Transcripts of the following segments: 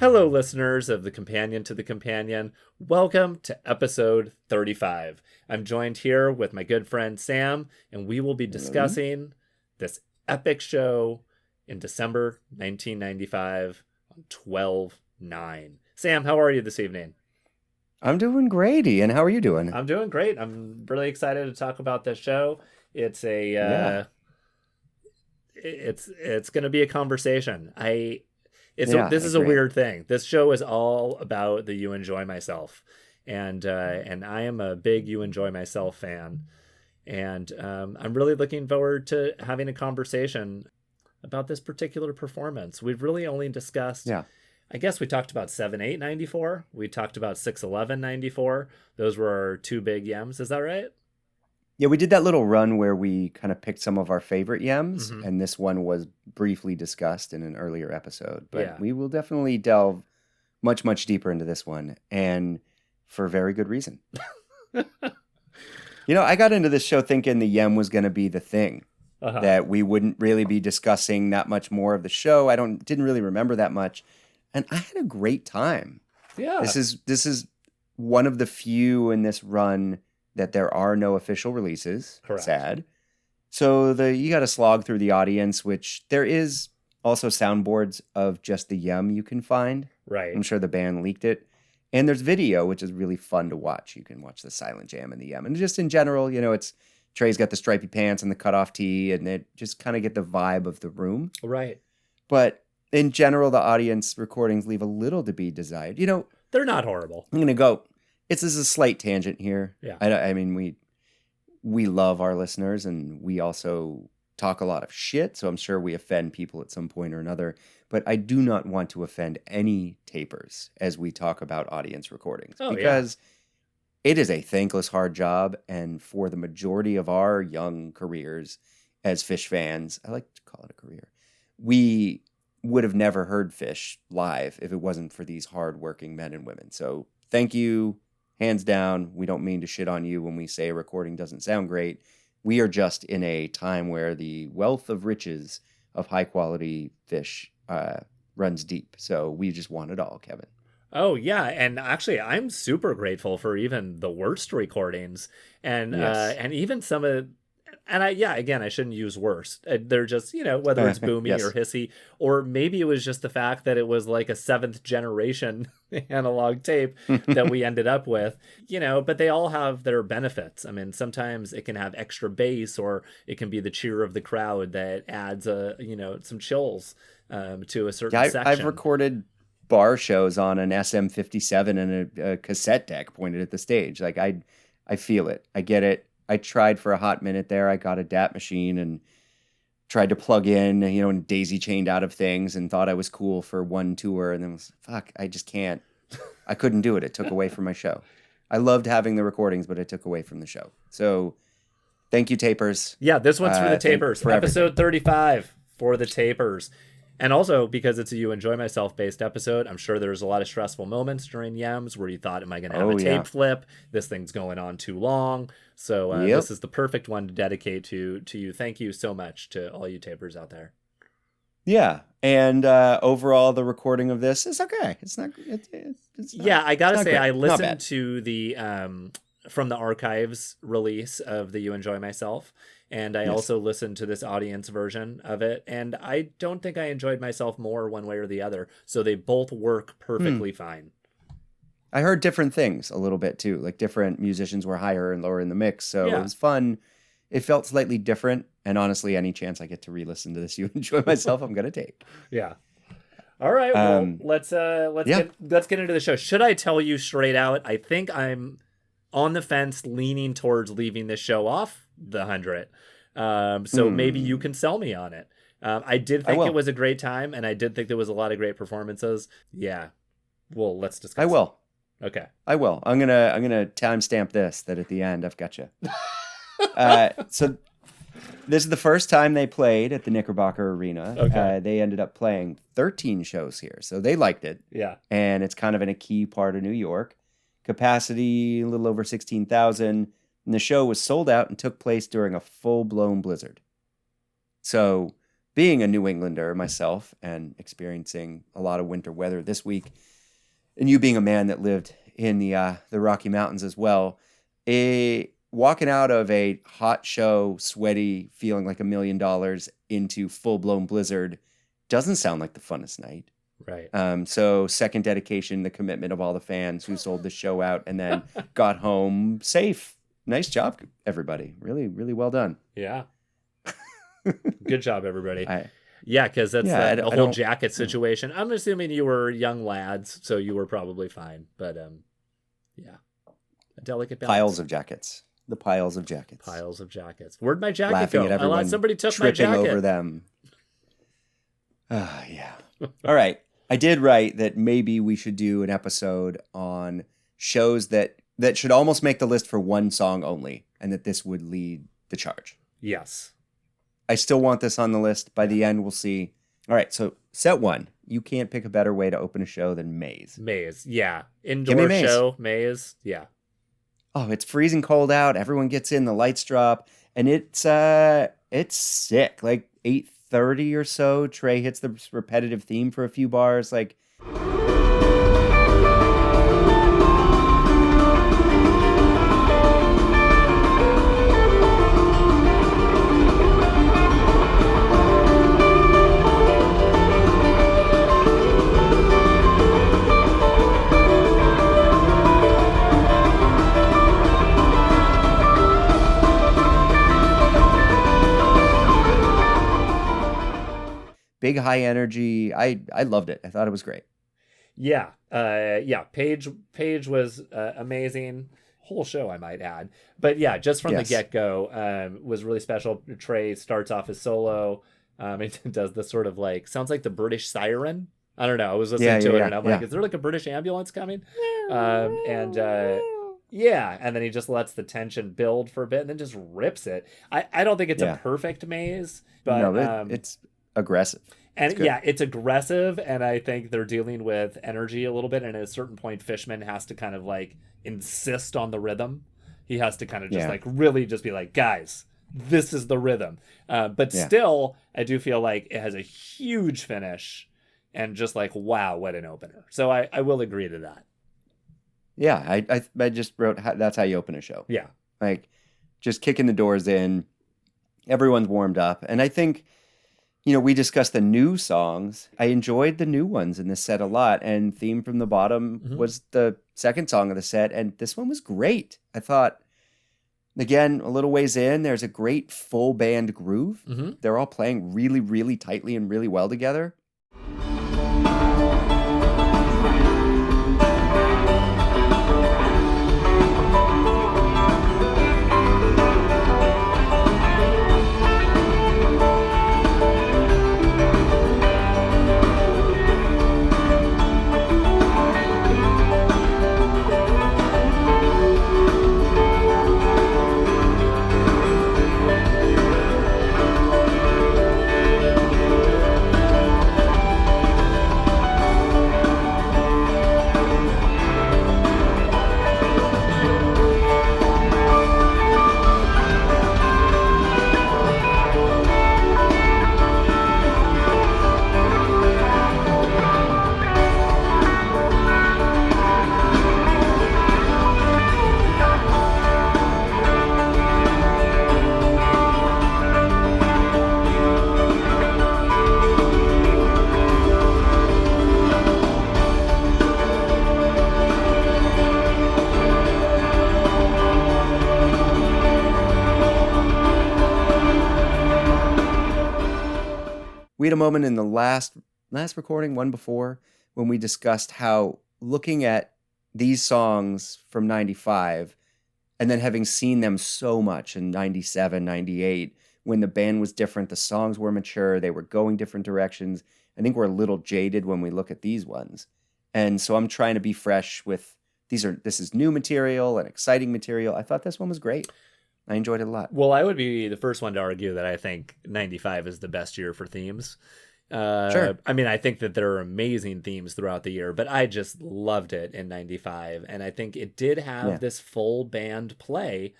Hello, listeners of The Companion to the Companion. Welcome to episode 35. I'm joined here with my good friend Sam, and we will be discussing this epic show in December 1995 on 12/9. Sam, how are you this evening? I'm doing great, Ian. How are you doing? I'm doing great. I'm really excited to talk about this show. It's a Yeah, it's going to be a conversation. This I is a agree. weird thing. This show is all about the You Enjoy Myself, and I am a big You Enjoy Myself fan, and I'm really looking forward to having a conversation about this particular performance. We've really only discussed. Yeah. I guess we talked about 7/8/94. We talked about 6/11/94. Those were our two big yems. Is that right? Yeah, we did that little run where we kind of picked some of our favorite Yems, Mm-hmm. and this one was briefly discussed in an earlier episode. But Yeah. we will definitely delve much, much deeper into this one, and for very good reason. I got into this show thinking the Yem was going to be the thing, Uh-huh. that we wouldn't really be discussing that much more of the show. Didn't really remember that much, and I had a great time. Yeah. This is one of the few in this run that there are no official releases. Correct. Sad. So you got to slog through the audience, which there is also soundboards of just the Yum you can find. Right. I'm sure the band leaked it. And there's video, which is really fun to watch. You can watch the silent jam and the Yum. And just in general, it's Trey's got the stripy pants and the cutoff tee, and it just kind of get the vibe of the room. Right. But in general, the audience recordings leave a little to be desired. They're not horrible. I'm gonna go. This is a slight tangent here. Yeah. I mean, we love our listeners, and we also talk a lot of shit. So I'm sure we offend people at some point or another. But I do not want to offend any tapers as we talk about audience recordings, Oh, because it is a thankless, hard job. And for the majority of our young careers as Phish fans, I like to call it a career, we would have never heard Phish live if it wasn't for these hardworking men and women. So thank you, hands down. We don't mean to shit on you when we say a recording doesn't sound great. We are just in a time where the wealth of riches of high quality Phish runs deep. So we just want it all, Kevin. Oh yeah, and actually, I'm super grateful for even the worst recordings, Yes. and even some of, and again, I shouldn't use worst. They're just whether it's boomy or Yes. hissy, or maybe it was just the fact that it was like a seventh generation analog tape that we ended up with, But they all have their benefits. I mean, sometimes it can have extra bass, or it can be the cheer of the crowd that adds some chills to a certain Yeah, section. I've recorded bar shows on an SM57 and a cassette deck pointed at the stage. Like I feel it. I get it. I tried for a hot minute there. I got a DAT machine and tried to plug in, and daisy chained out of things and thought I was cool for one tour. And then was, fuck, I just can't. I couldn't do it. It took away from my show. I loved having the recordings, but it took away from the show. So thank you, tapers. Yeah, this one's for the Thank tapers. for everything. Episode 35 for the tapers. And also, because it's a You Enjoy Myself based episode, I'm sure there's a lot of stressful moments during Yems where you thought, am I going to have a Oh, tape yeah. flip? This thing's going on too long. So Yep. this is the perfect one to dedicate to you. Thank you so much to all you tapers out there. Yeah, and overall, the recording of this is okay. It's not. It's not. Yeah, I got to not say, great. I Not listened bad. to the from the archives release of the You Enjoy Myself. And I Yes. also listened to this audience version of it. And I don't think I enjoyed myself more one way or the other. So they both work perfectly fine. I heard different things a little bit too. Like different musicians were higher and lower in the mix, so Yeah. it was fun. It felt slightly different, and honestly, any chance I get to re-listen to this, You Enjoy Myself, I'm gonna take. Yeah. All right. Well, Um, let's yeah. let's get into the show. Should I tell you straight out? I think I'm on the fence, leaning towards leaving this show off the 100. So maybe you can sell me on it. I did I think it will. was a great time, and I did think there was a lot of great performances. Yeah. Well, let's discuss. I will. Okay. I will. I'm gonna timestamp this. That at the end, I've got you. So this is the first time they played at the Knickerbocker Arena. Okay. They ended up playing 13 shows here, so they liked it. Yeah. And it's kind of in a key part of New York. Capacity a little over 16,000, and the show was sold out and took place during a full-blown blizzard. So being a New Englander myself and experiencing a lot of winter weather this week, and you being a man that lived in the Rocky Mountains as well, walking out of a hot show, sweaty, feeling like $1 million into full-blown blizzard doesn't sound like the funnest night. Right. So second dedication, the commitment of all the fans who sold the show out and then got home safe. Nice job, everybody. Really, really well done. Yeah. Good job, everybody. Yeah, because that's the whole jacket situation. I'm assuming you were young lads, so you were probably fine. But yeah, a delicate balance. Piles of jackets. The piles of jackets. Piles of jackets. Where'd my jacket Laughing go? at everyone, I thought somebody took my jacket. Tripping over them. Yeah. All right. I did write that maybe we should do an episode on shows that should almost make the list for one song only, and that this would lead the charge. Yes. I still want this on the list. By the end, we'll see. All right, so set one. You can't pick a better way to open a show than Maze. Maze, yeah. Indoor show, Maze, yeah. Oh, it's freezing cold out. Everyone gets in, the lights drop, and it's sick. Like 8:30 or so, Trey hits the repetitive theme for a few bars. Like, big high energy. I loved it. I thought it was great. Yeah. Paige was amazing. Whole show, I might add. But yeah, just from the get-go, was really special. Trey starts off as solo. It does the sort of like, sounds like the British siren. I don't know. I was listening to it and I'm like, is there like a British ambulance coming? And then he just lets the tension build for a bit and then just rips it. I don't think it's a perfect Maze, but it's aggressive. And it's aggressive, and I think they're dealing with energy a little bit, and at a certain point Fishman has to kind of like insist on the rhythm. He has to kind of just like really just be like, guys, this is the rhythm. But still, I do feel like it has a huge finish and just like, wow, what an opener. So I will agree to that. Yeah, I just wrote, that's how you open a show. Yeah. Like, just kicking the doors in, everyone's warmed up, and I think, you know, we discussed the new songs. I enjoyed the new ones in this set a lot. And Theme from the Bottom was the second song of the set. And this one was great. I thought, again, a little ways in, there's a great full band groove. They're all playing really, really tightly and really well together. We had a moment in the last recording, one before, when we discussed how looking at these songs from 95 and then having seen them so much in 97, 98, when the band was different, the songs were mature, they were going different directions. I think we're a little jaded when we look at these ones. And so I'm trying to be fresh with, this is new material and exciting material. I thought this one was great. I enjoyed it a lot. Well, I would be the first one to argue that I think 95 is the best year for themes. Sure. I mean, I think that there are amazing themes throughout the year, but I just loved it in 95. And I think it did have this full band play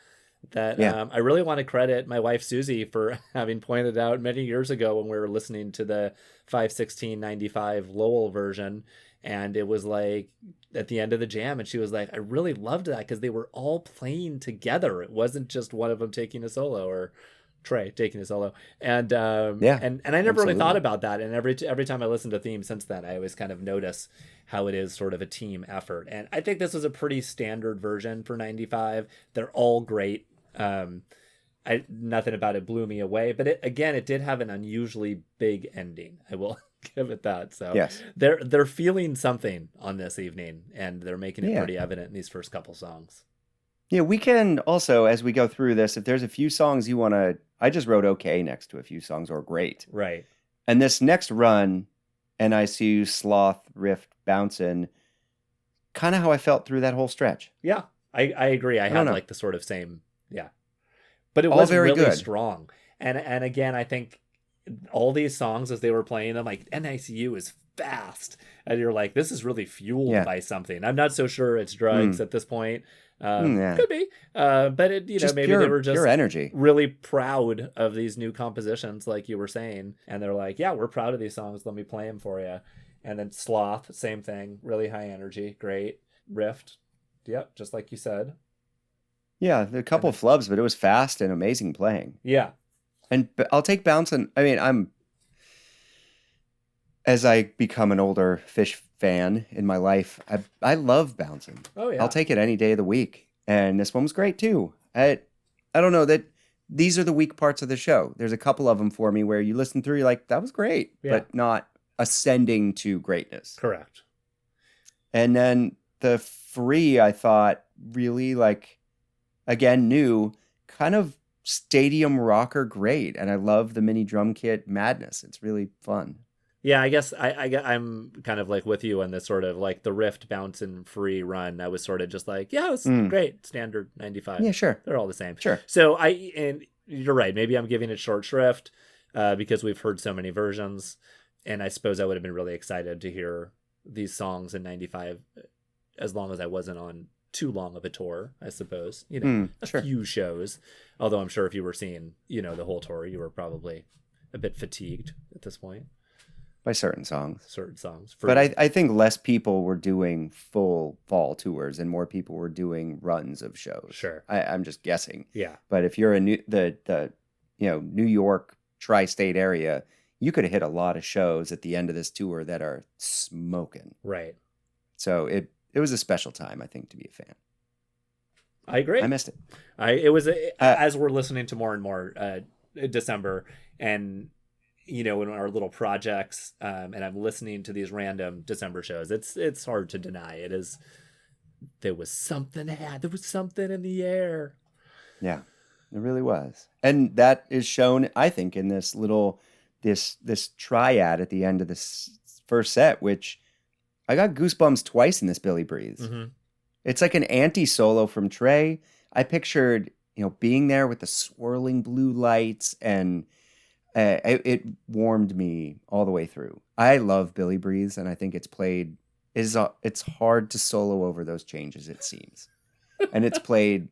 that Yeah. I really want to credit my wife Susie for having pointed out many years ago when we were listening to the 5/16/95 Lowell version. And it was like at the end of the jam, and she was like, I really loved that because they were all playing together. It wasn't just one of them taking a solo, or Trey taking a solo. And Yeah, and I never really thought absolutely. about that. And every time I listen to Theme since then, I always kind of notice how it is sort of a team effort. And I think this was a pretty standard version for 95. They're all great. Nothing about it blew me away, but it did have an unusually big ending. I will give it that. So Yes. they're feeling something on this evening, and they're making it Yeah. pretty evident in these first couple songs. Yeah, we can also, as we go through this, if there's a few songs you want to, I just wrote okay next to a few songs or great. Right. And this next run, and I see you sloth, rift, bouncing, kind of how I felt through that whole stretch. Yeah, I agree. I don't had know. like the sort of same, yeah. But it All was very really good. strong. And again, I think all these songs as they were playing them, like NICU is fast. And you're like, this is really fueled Yeah. by something. I'm not so sure it's drugs at this point. Yeah. Could be. But it, Just maybe pure, they were just pure energy. really proud of these new compositions, like you were saying. And they're like, yeah, we're proud of these songs. Let me play them for you. And then Sloth, same thing. Really high energy. Great. Rift. Yep. Just like you said. Yeah, a couple of flubs, but it was fast and amazing playing. Yeah. And I'll take bouncing. I mean, as I become an older Phish fan in my life, I love bouncing. Oh yeah. I'll take it any day of the week. And this one was great too. I don't know that these are the weak parts of the show. There's a couple of them for me where you listen through, you're like, that was great, but not ascending to greatness. Correct. And then the Free, I thought really like, again, new, kind of stadium rocker great. And I love the mini drum kit madness. It's really fun. Yeah, I guess I'm kind of like with you on this sort of like the Rift bounce and Free run. I was sort of just like, yeah, it's great. Standard 95. Yeah, sure. They're all the same. Sure. So and you're right. Maybe I'm giving it short shrift because we've heard so many versions. And I suppose I would have been really excited to hear these songs in 95 as long as I wasn't on too long of a tour, I suppose. A few shows. Although I'm sure if you were seeing, the whole tour, you were probably a bit fatigued at this point. By certain songs. But I think less people were doing full fall tours and more people were doing runs of shows. Sure. I'm just guessing. Yeah. But if you're in the New York tri-state area, you could have hit a lot of shows at the end of this tour that are smoking. Right. So it was a special time, I think, to be a fan. I agree. I missed it. It was as we're listening to more and more December, and in our little projects, and I'm listening to these random December shows. It's hard to deny. It is. There was something in the air. Yeah, it really was, and that is shown, I think, in this little this triad at the end of this first set, which I got goosebumps twice in this Billy Breathes. Mm-hmm. It's like an anti-solo from Trey. I pictured, being there with the swirling blue lights, and it warmed me all the way through. I love Billy Breathes, and I think it's hard to solo over those changes, it seems. And it's played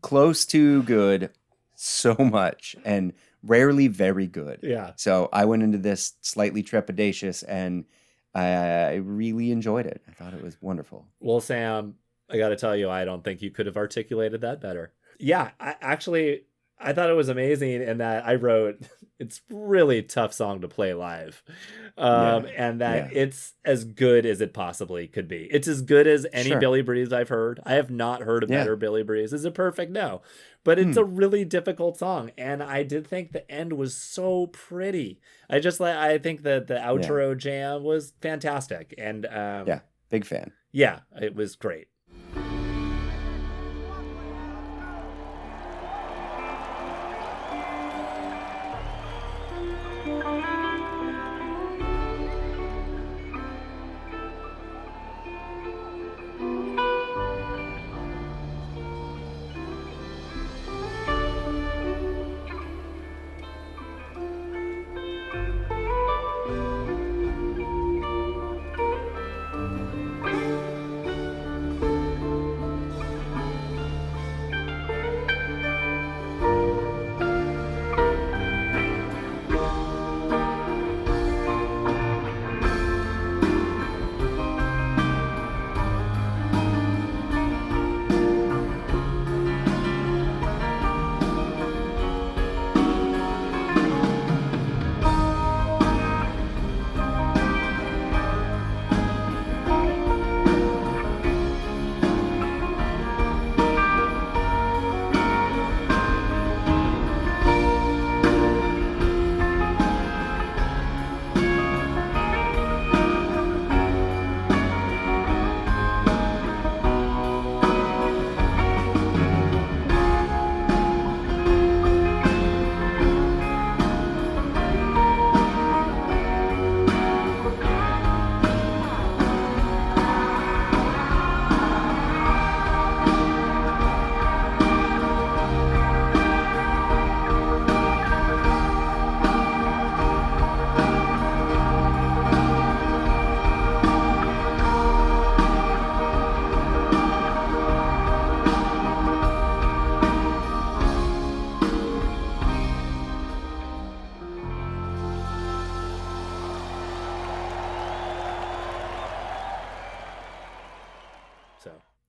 close to good so much, and rarely very good. Yeah. So I went into this slightly trepidatious, and I really enjoyed it. I thought it was wonderful. Well, Sam, I got to tell you, I don't think you could have articulated that better. Yeah, I thought it was amazing in that I wrote, it's really tough song to play live. And that it's as good as it possibly could be. It's as good as any Billy Breathes I've heard. I have not heard a better Billy Breathes. Is it perfect? No. But it's a really difficult song. And I did think the end was so pretty. I think that the outro jam was fantastic. And big fan. Yeah, it was great.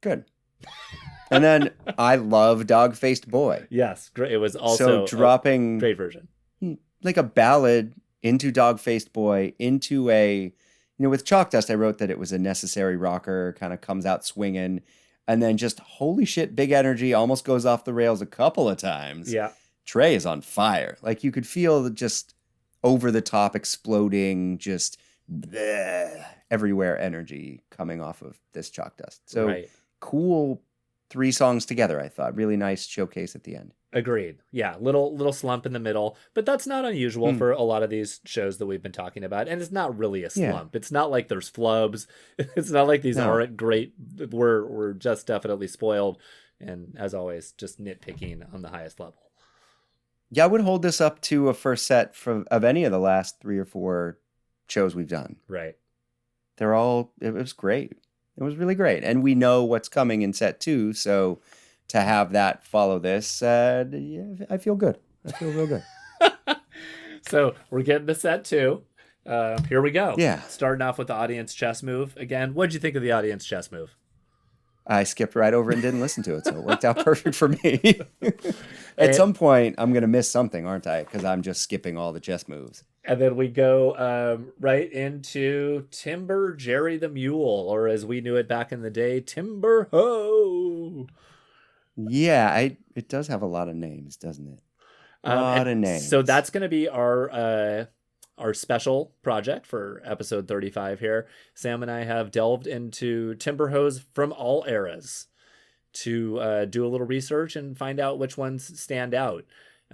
Good. And then I love Dog-Faced Boy. Yes, great. It was also So dropping great version. like a ballad into Dog-Faced Boy, into a, with Chalk Dust, I wrote that it was a necessary rocker, kind of comes out swinging, and then just holy shit, big energy, almost goes off the rails a couple of times. Yeah. Trey is on fire. Like you could feel just over the top exploding, just bleh, everywhere energy coming off of this Chalk Dust. So cool 3 songs together, I thought. Really nice showcase at the end. Agreed. Yeah, little slump in the middle, but that's not unusual for a lot of these shows that we've been talking about, and it's not really a slump. It's not like there's flubs. It's not like these aren't great. We're just definitely spoiled, and as always, just nitpicking on the highest level. Yeah, I would hold this up to a first set of any of the last 3 or 4 shows we've done. Right. It was great. It was really great, and we know what's coming in set 2, so to have that follow this, I feel good. I feel real good. So we're getting to set 2. Here we go. Yeah. Starting off with the audience chess move. Again, what did you think of the audience chess move? I skipped right over and didn't listen to it, so it worked out perfect for me. At some point, I'm going to miss something, aren't I? Because I'm just skipping all the chess moves. And then we go right into Timber Jerry the Mule, or as we knew it back in the day, Timber Ho! Yeah, it does have a lot of names, doesn't it? A lot of names. So that's going to be our special project for episode 35 here. Sam and I have delved into Timber Hose from all eras to do a little research and find out which ones stand out.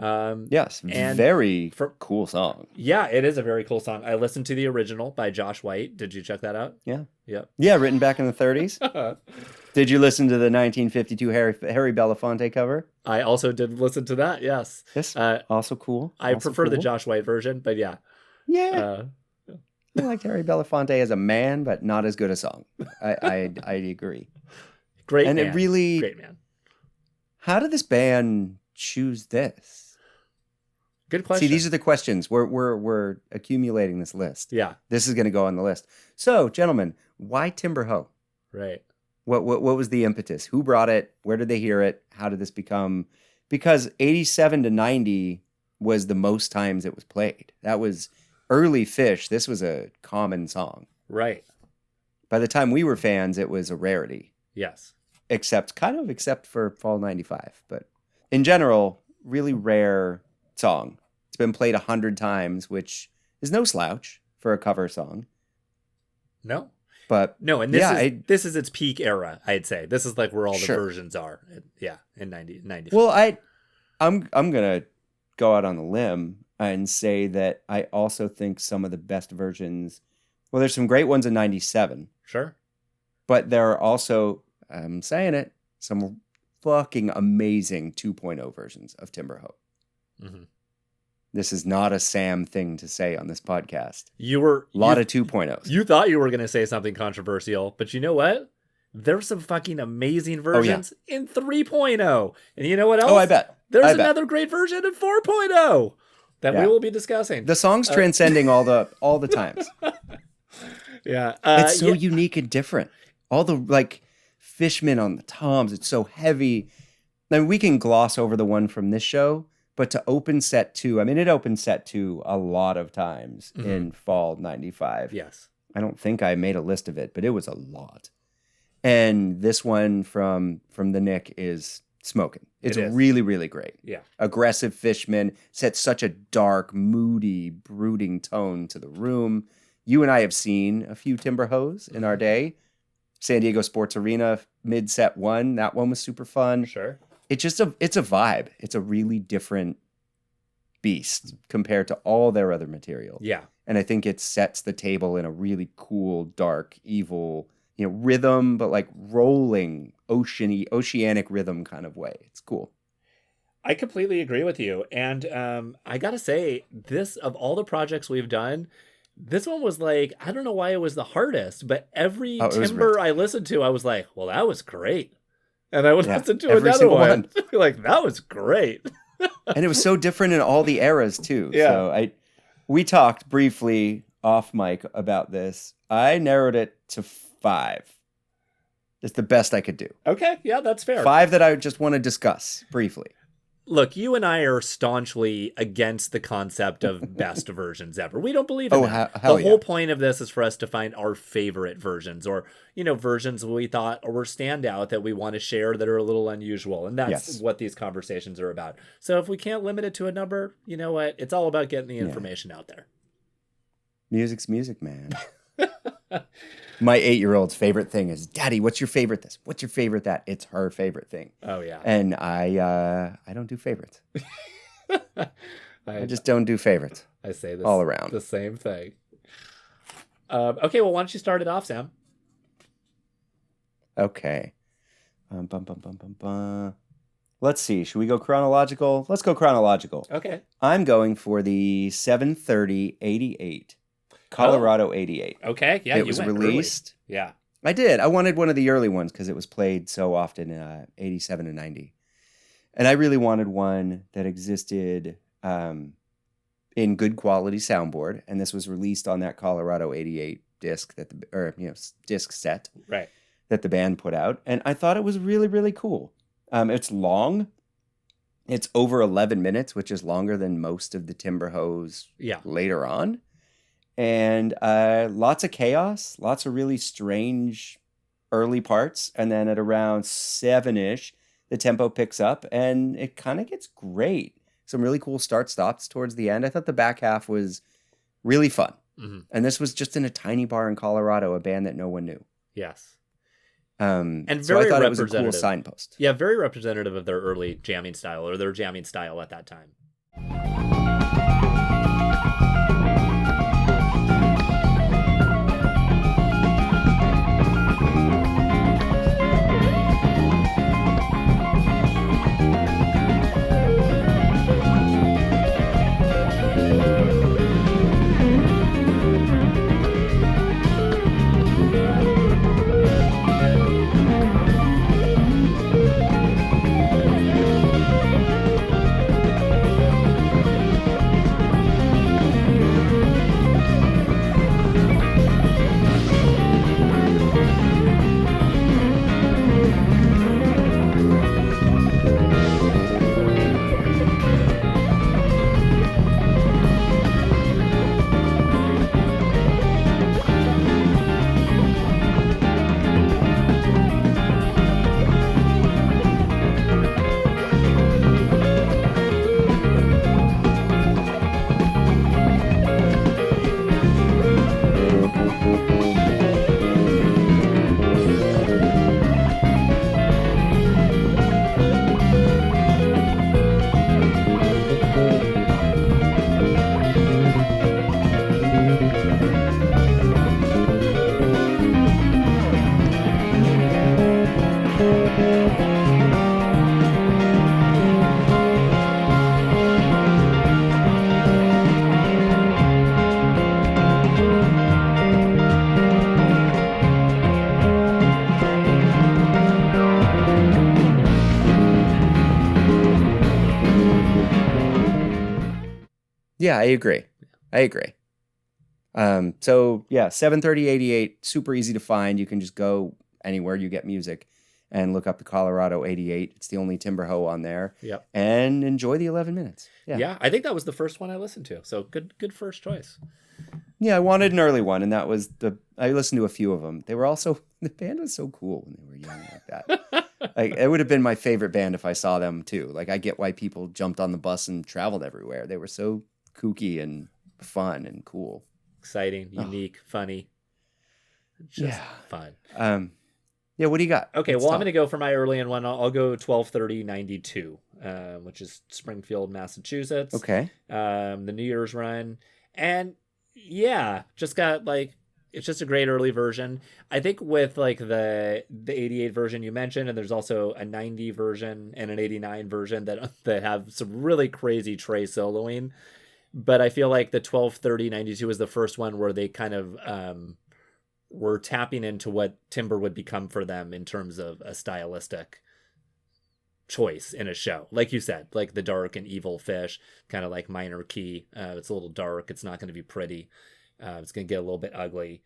Yes, and very cool song. Yeah, it is a very cool song. I listened to the original by Josh White. Did you check that out? Yeah. Yep. Yeah, written back in the 30s. Did you listen to the 1952 Harry Belafonte cover? I also did listen to that, yes. Yes, also cool. I prefer the Josh White version, but yeah. Yeah. I liked Harry Belafonte as a man, but not as good a song. I agree. Great and man. It really... Great man. How did this band choose this? Good question. See, these are the questions. We're accumulating this list. Yeah. This is going to go on the list. So, gentlemen, why Timber Ho? Right. What was the impetus? Who brought it? Where did they hear it? How did this become? Because 87 to 90 was the most times it was played. That was early Phish. This was a common song. Right. By the time we were fans, it was a rarity. Yes. Except for Fall 95. But in general, really rare song. It's been played 100 times, which is no slouch for a cover song. No. But no, and this is its peak era, I'd say. This is like where all the versions are. Yeah, in 95. Well, I'm going to go out on a limb and say that I also think some of the best versions, well, there's some great ones in 97. Sure. But there are also, I'm saying it, some fucking amazing 2.0 versions of Timber Ho. Mm-hmm. This is not a Sam thing to say on this podcast. A lot of 2.0s. You thought you were going to say something controversial, but you know what? There's some fucking amazing versions in 3.0. And you know what else? Oh, I bet. There's another great version in 4.0 that we will be discussing. The song's transcending all the times. Yeah. It's so unique and different. All the Fishmen on the toms, it's so heavy. I mean, we can gloss over the one from this show, but to open set 2, I mean, it opened set 2 a lot of times in fall 95. Yes. I don't think I made a list of it, but it was a lot. And this one from the Nick is smoking. It's really, really great. Yeah. Aggressive Fishmen, sets such a dark, moody, brooding tone to the room. You and I have seen a few Timber Hos in our day. San Diego Sports Arena, mid-set 1. That one was super fun. Sure. It's a vibe. It's a really different beast compared to all their other material. Yeah. And I think it sets the table in a really cool, dark, evil, rhythm, but like rolling, oceanic rhythm kind of way. It's cool. I completely agree with you. And I got to say, this, of all the projects we've done, this one was like, I don't know why it was the hardest, but every Timber I listened to, I was like, well, that was great. And I would listen to another one. Like, that was great. And it was so different in all the eras, too. Yeah. So we talked briefly off mic about this. I narrowed it to 5. It's the best I could do. Okay, yeah, that's fair. 5 that I just want to discuss briefly. Look, you and I are staunchly against the concept of best versions ever. We don't believe in that. Hell The whole point of this is for us to find our favorite versions, or, versions we thought were standout that we want to share that are a little unusual. And that's what these conversations are about. So if we can't limit it to a number, you know what? It's all about getting the information out there. Music's music, man. My 8-year-old's favorite thing is, Daddy, what's your favorite this? What's your favorite that? It's her favorite thing. Oh, yeah. And I don't do favorites. I just don't do favorites. I say this all around. The same thing. Okay, well, why don't you start it off, Sam? Okay. Let's see. Should we go chronological? Let's go chronological. Okay. I'm going for the 7/30/88. Colorado 88. Okay, yeah, it was released. Early. Yeah. I did. I wanted one of the early ones because it was played so often, 87 and 90. And I really wanted one that existed in good quality soundboard. And this was released on that Colorado 88 disc disc set that the band put out. And I thought it was really, really cool. It's long. It's over 11 minutes, which is longer than most of the Timberhose later on. And lots of chaos, lots of really strange early parts. And then at around 7-ish, the tempo picks up and it kind of gets great. Some really cool start-stops towards the end. I thought the back half was really fun. Mm-hmm. And this was just in a tiny bar in Colorado, a band that no one knew. Yes. And so I thought it was a cool signpost. Yeah, very representative of their early jamming style, or their jamming style at that time. Yeah, I agree. So yeah, 7/30/88, super easy to find. You can just go anywhere you get music and look up the Colorado 88. It's the only Timberho on there. Yep. And enjoy the 11 minutes. Yeah, I think that was the first one I listened to. So good first choice. Yeah, I wanted an early one, and that was I listened to a few of them. They were also, the band was so cool when they were young like that. It would have been my favorite band if I saw them too. Like, I get why people jumped on the bus and traveled everywhere. They were so kooky and fun and cool. Exciting, unique, funny. Just fun. Yeah, what do you got? Okay, I'm going to go for my early one. I'll go 12/30/92, which is Springfield, Massachusetts. Okay. The New Year's run. And yeah, just got it's just a great early version. I think with the 88 version you mentioned, and there's also a 90 version and an 89 version that have some really crazy Trey soloing. But I feel like the 12/30/92 is the first one where they kind of were tapping into what Timber would become for them in terms of a stylistic choice in a show. Like you said, like the dark and evil Phish, kind of like minor key. It's a little dark. It's not going to be pretty. It's going to get a little bit ugly.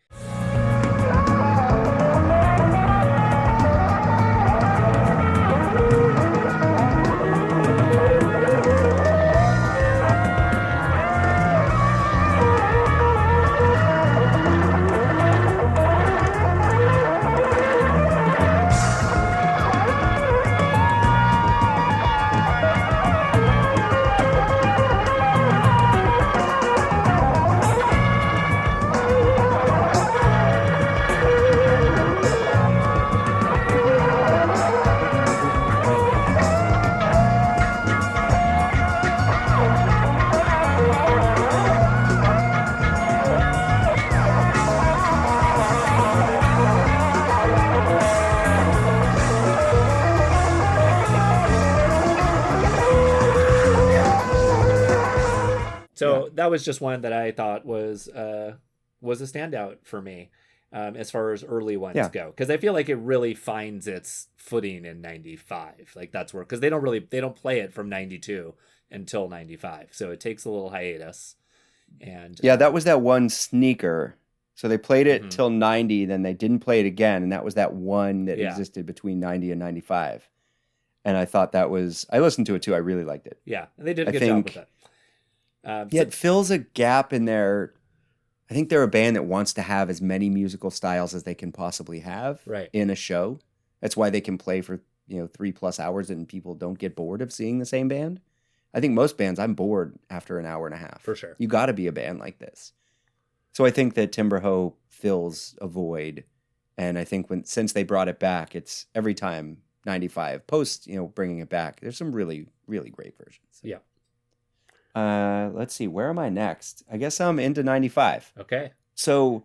that was just one that I thought was a standout for me. As far as early ones go, because I feel like it really finds its footing in '95. Like that's where, because they don't play it from '92 until '95, so it takes a little hiatus. And that was that one sneaker. So they played it till '90, then they didn't play it again, and that was that one that existed between '90 and '95. And I thought that was, I listened to it too. I really liked it. Yeah, and they did a good job with it. It fills a gap in their. I think they're a band that wants to have as many musical styles as they can possibly have in a show. That's why they can play for 3+ hours and people don't get bored of seeing the same band. I think most bands, I'm bored after an hour and a half. For sure. You got to be a band like this. So I think that Timberhoe fills a void. And I think since they brought it back, it's every time 95 post, bringing it back, there's some really, really great versions. Yeah. Let's see, where am I next? I guess I'm into 95. Okay. So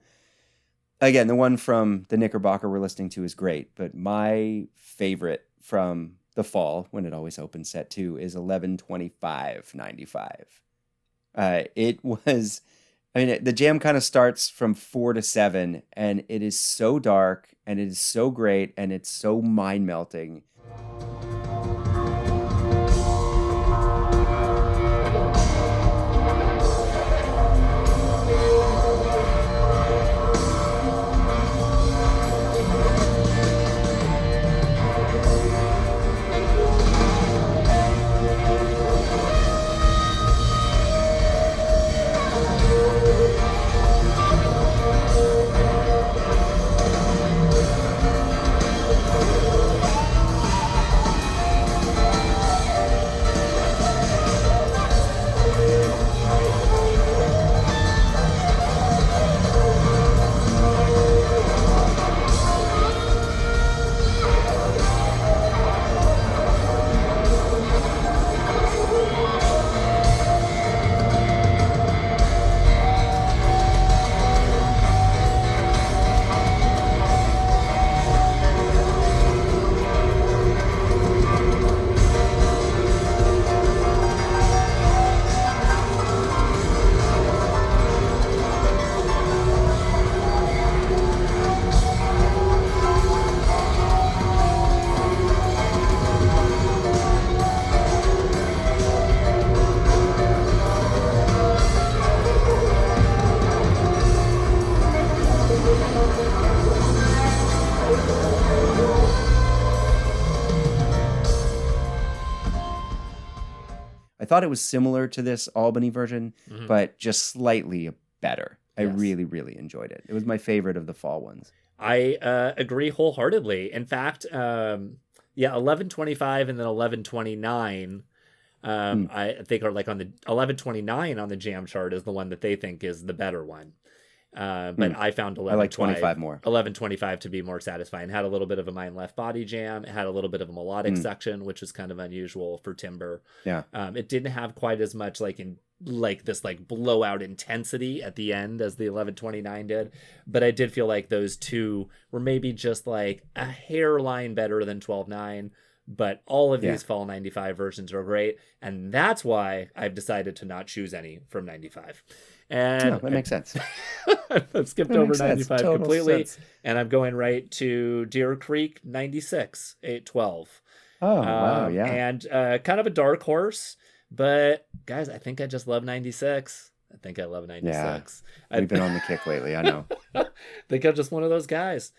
again, the one from the Knickerbocker we're listening to is great, but my favorite from the fall, when it always opens, set 2, is 11/25/95. It was, the jam kind of starts from 4 to 7, and it is so dark, and it is so great, and it's so mind-melting. I thought it was similar to this Albany version, but just slightly better. I really, really enjoyed it. It was my favorite of the fall ones. I agree wholeheartedly. In fact, 11/25 and then 11/29, I think are like on the 11/29 on the jam chart is the one that they think is the better one. But I found 11. I like 25 more. 11/25 to be more satisfying. It had a little bit of a Mind Left Body jam. It had a little bit of a melodic section, which was kind of unusual for Timber. Yeah. It didn't have quite as much this blowout intensity at the end as the 11/29 did, but I did feel like those two were maybe just like a hairline better than 12/9. But all of these fall 95 versions are great, and that's why I've decided to not choose any from 95. And that makes sense. I've skipped over 95 completely, and I'm going right to Deer Creek 96 8/12. Oh, wow, yeah. And kind of a dark horse, but guys, I think I just love 96. I think I love 96. Yeah, we've been on the kick lately, I know. I think I'm just one of those guys.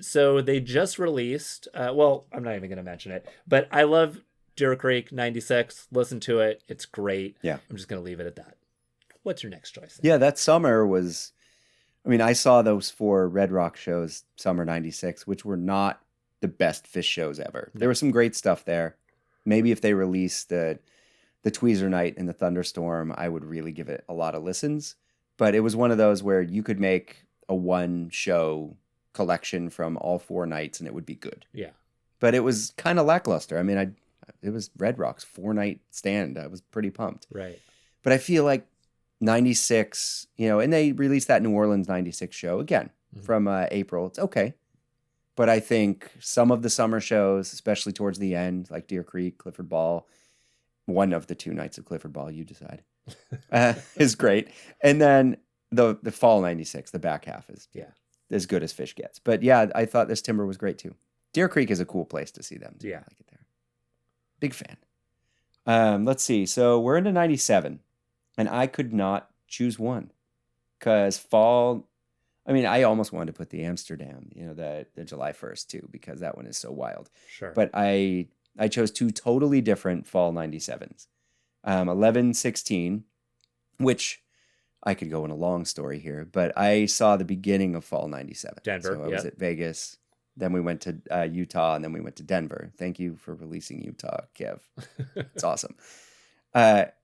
So they just released, I'm not even going to mention it, but I love Deer Creek 96. Listen to it. It's great. Yeah. I'm just going to leave it at that. What's your next choice? Yeah, that summer was, I mean, I saw those 4 Red Rock shows, summer 96, which were not the best Phish shows ever. There was some great stuff there. Maybe if they released the Tweezer Night and the Thunderstorm, I would really give it a lot of listens. But it was one of those where you could make a 1-show collection from all 4 nights and it would be good. Yeah. But it was kind of lackluster. I mean, it was Red Rock's 4-night stand. I was pretty pumped. Right. But I feel like 96, and they released that New Orleans 96 show again from April. It's okay. But I think some of the summer shows, especially towards the end, like Deer Creek, Clifford Ball, one of the 2 nights of Clifford Ball, you decide, is great. And then the fall 96, the back half is as good as Phish gets. But yeah, I thought this Timber was great too. Deer Creek is a cool place to see them. Too. Yeah. I like it there. Big fan. Let's see. So we're into 97, and I could not choose one because fall. I mean, I almost wanted to put the Amsterdam, the July 1st too, because that one is so wild. Sure. But I chose 2 totally different fall 97s. 11/16, which I could go in a long story here, but I saw the beginning of fall 97. Denver. So I was at Vegas. Then we went to Utah, and then we went to Denver. Thank you for releasing Utah, Kev. It's awesome. But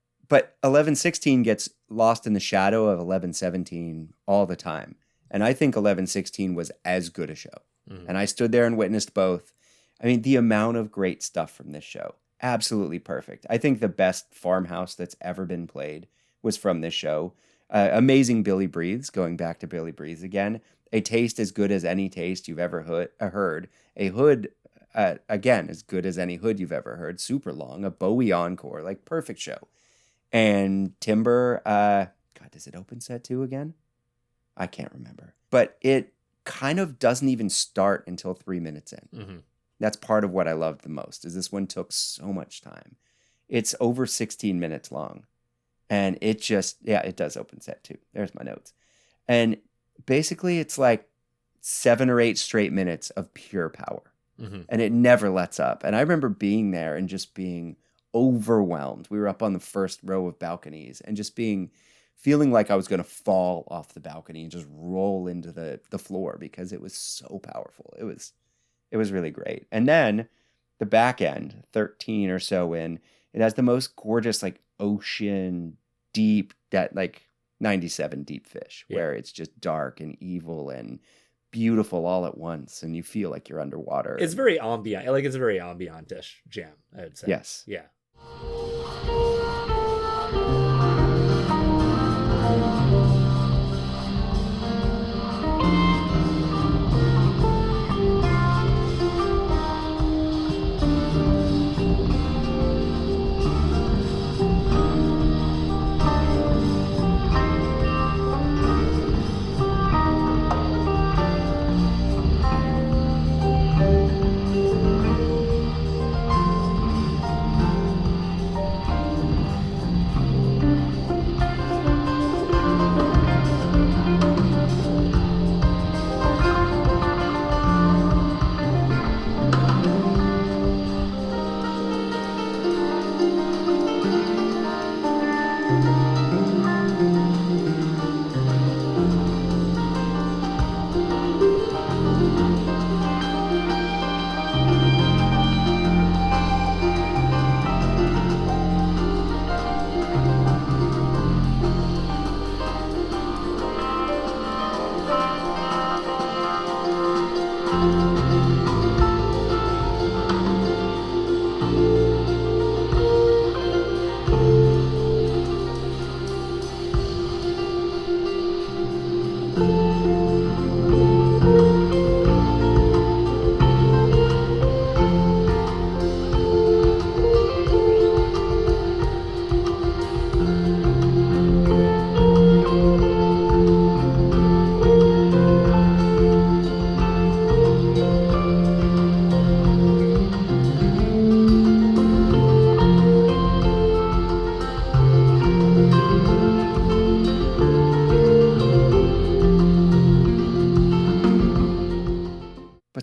11/16 gets lost in the shadow of 11/17 all the time. And I think 11/16 was as good a show. Mm-hmm. And I stood there and witnessed both. I mean, the amount of great stuff from this show, absolutely perfect. I think the best Farmhouse that's ever been played was from this show. Amazing Billy Breathes, going back to Billy Breathes again. A taste as good as any taste you've ever heard. A hood, again, as good as any hood you've ever heard. Super long. A Bowie encore. Like, perfect show. And Timber, God, does it open set 2 again? I can't remember. But it kind of doesn't even start until 3 minutes in. Mm-hmm. That's part of what I loved the most, is this one took so much time. It's over 16 minutes long. And it just, it does open set 2. There's my notes. And basically it's like 7 or 8 straight minutes of pure power. Mm-hmm. And it never lets up. And I remember being there and just being overwhelmed. We were up on the first row of balconies and just feeling like I was going to fall off the balcony and just roll into the floor because it was so powerful. It was really great. And then the back end, 13 or so in, it has the most gorgeous, like, ocean deep, that like 97 Deep Phish, where it's just dark and evil and beautiful all at once, and you feel like you're underwater. It's very ambient. Like, it's a very ambient-ish jam, I would say. Yes. Yeah.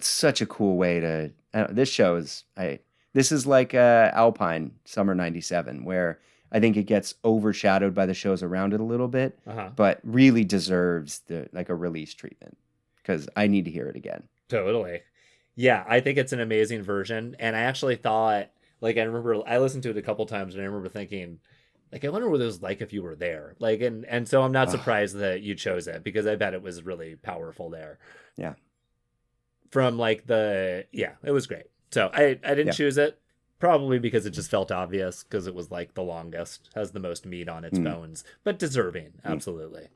Such a cool way to, this show is, This is like Alpine Summer '97, where I think it gets overshadowed by the shows around it a little bit, but really deserves a release treatment because I need to hear it again. Totally. Yeah, I think it's an amazing version. And I actually thought, like, I remember I listened to it a couple times and I remember thinking, like, I wonder what it was like if you were there. Like, and so I'm not surprised that you chose it because I bet it was really powerful there. Yeah. From like it was great. So I didn't choose it probably because it just felt obvious because it was like the longest, has the most meat on its bones, but deserving. Absolutely.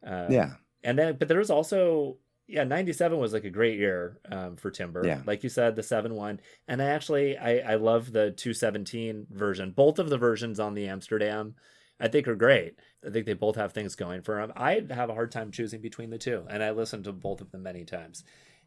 Yeah. And then, but there was also, 97 was like a great year for Timber. Yeah. Like you said, the 7-1. And I love the 217 version. Both of the versions on the Amsterdam, I think, are great. I think they both have things going for them. I have a hard time choosing between the two, and I listened to both of them many times.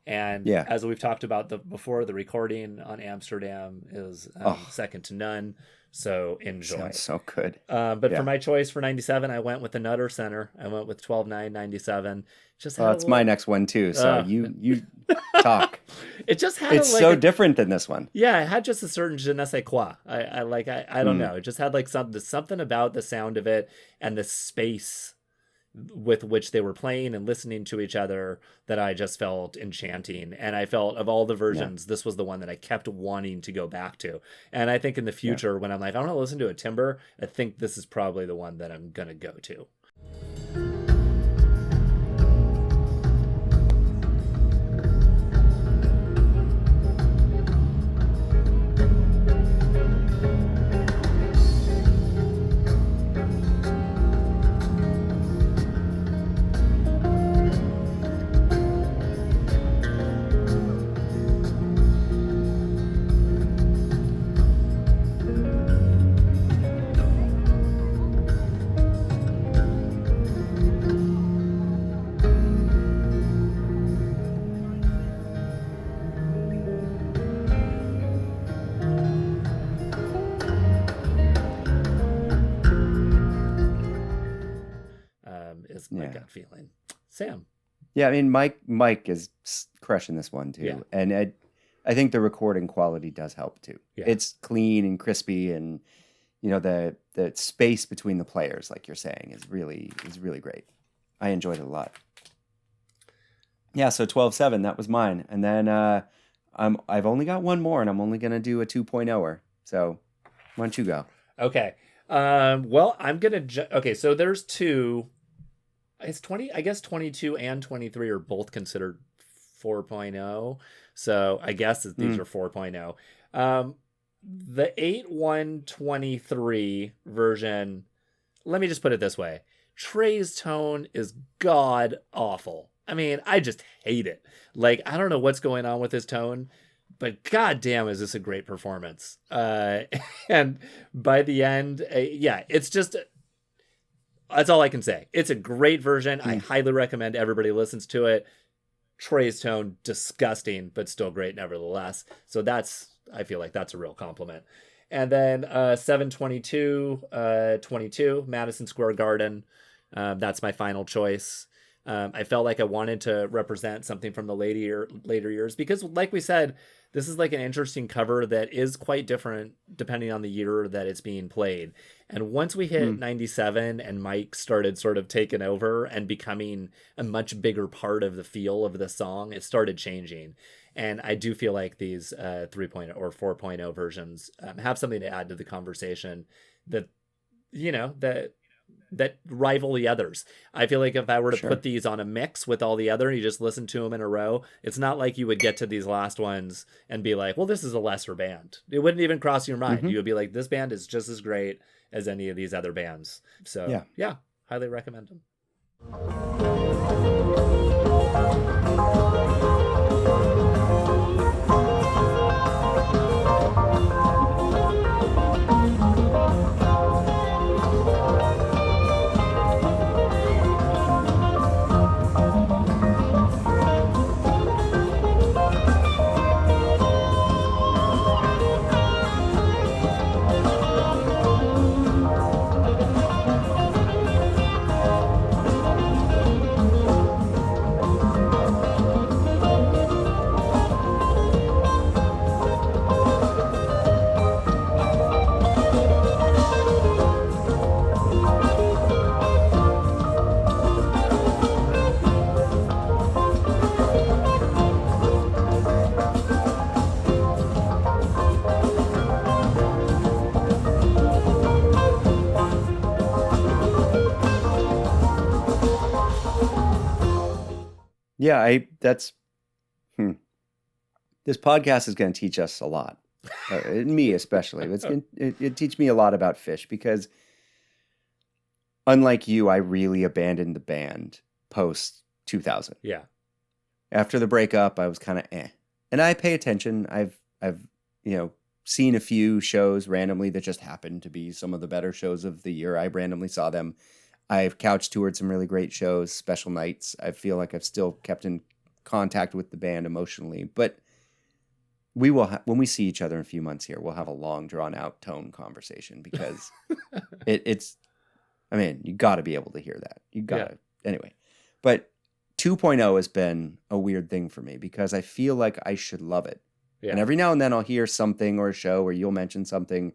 And as we've talked about before, the recording on Amsterdam is second to none. So enjoy. Sounds so good. But for my choice for 97, I went with the Nutter Center. I went with 12/9/97. It's my next one too. So you talk. It just had it's so different than this one. Yeah, it had just a certain je ne sais quoi. I don't know. It just had like something about the sound of it and the space with which they were playing and listening to each other that I just felt enchanting. And I felt of all the versions, this was the one that I kept wanting to go back to. And I think in the future, when I'm like, I want to listen to a Timber, I think this is probably the one that I'm going to go to. My gut feeling. Sam. Yeah, I mean, Mike is crushing this one too. Yeah. And I think the recording quality does help too. Yeah. It's clean and crispy, and the space between the players, like you're saying, is really great. I enjoyed it a lot. Yeah, so 12/7, that was mine. And then I've only got one more, and I'm only gonna do a 2.0er. So why don't you go? Okay. Well, I'm gonna okay, so there's two. It's 20, I guess 22 and 23 are both considered 4.0. So I guess these are 4.0. The 8/1/23 version, let me just put it this way. Trey's tone is god awful. I mean, I just hate it. Like, I don't know what's going on with his tone, but god damn, is this a great performance. And by the end, it's just... That's all I can say. It's a great version. I highly recommend everybody listens to it. Trey's tone, disgusting, but still great nevertheless. So I feel like that's a real compliment. And then 7/22/22, Madison Square Garden. That's my final choice. I felt like I wanted to represent something from the later years because, like we said, this is like an interesting cover that is quite different depending on the year that it's being played. And once we hit 97 and Mike started sort of taking over and becoming a much bigger part of the feel of the song, it started changing. And I do feel like these 3.0 or 4.0 versions have something to add to the conversation that rival the others. I feel like if I were to put these on a mix with all the other and you just listen to them in a row, it's not like you would get to these last ones and be like, well, this is a lesser band. It wouldn't even cross your mind. You would be like, this band is just as great as any of these other bands. So yeah, highly recommend them. Yeah, that's this podcast is going to teach us a lot. Me especially. It teach me a lot about Phish because unlike you, I really abandoned the band post 2000. Yeah. After the breakup, I was kind of and I pay attention. I've seen a few shows randomly that just happened to be some of the better shows of the year. I randomly saw them. I've couch toured some really great shows, special nights. I feel like I've still kept in contact with the band emotionally, but we will when we see each other in a few months here, we'll have a long drawn out tone conversation because it's I mean, you got to be able to hear that. You got to anyway. But 2.0 has been a weird thing for me because I feel like I should love it. Yeah. And every now and then I'll hear something or a show where you'll mention something.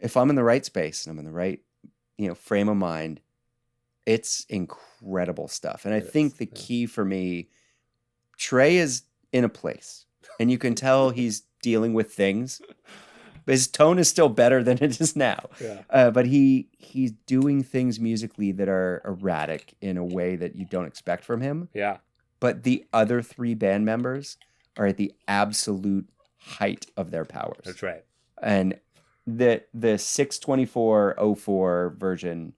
If I'm in the right space and I'm in the right, frame of mind, it's incredible stuff. And I think the key for me, Trey is in a place and you can tell he's dealing with things. His tone is still better than it is now. Yeah. But he's doing things musically that are erratic in a way that you don't expect from him. Yeah. But the other three band members are at the absolute height of their powers. That's right. And the 6/24/04 version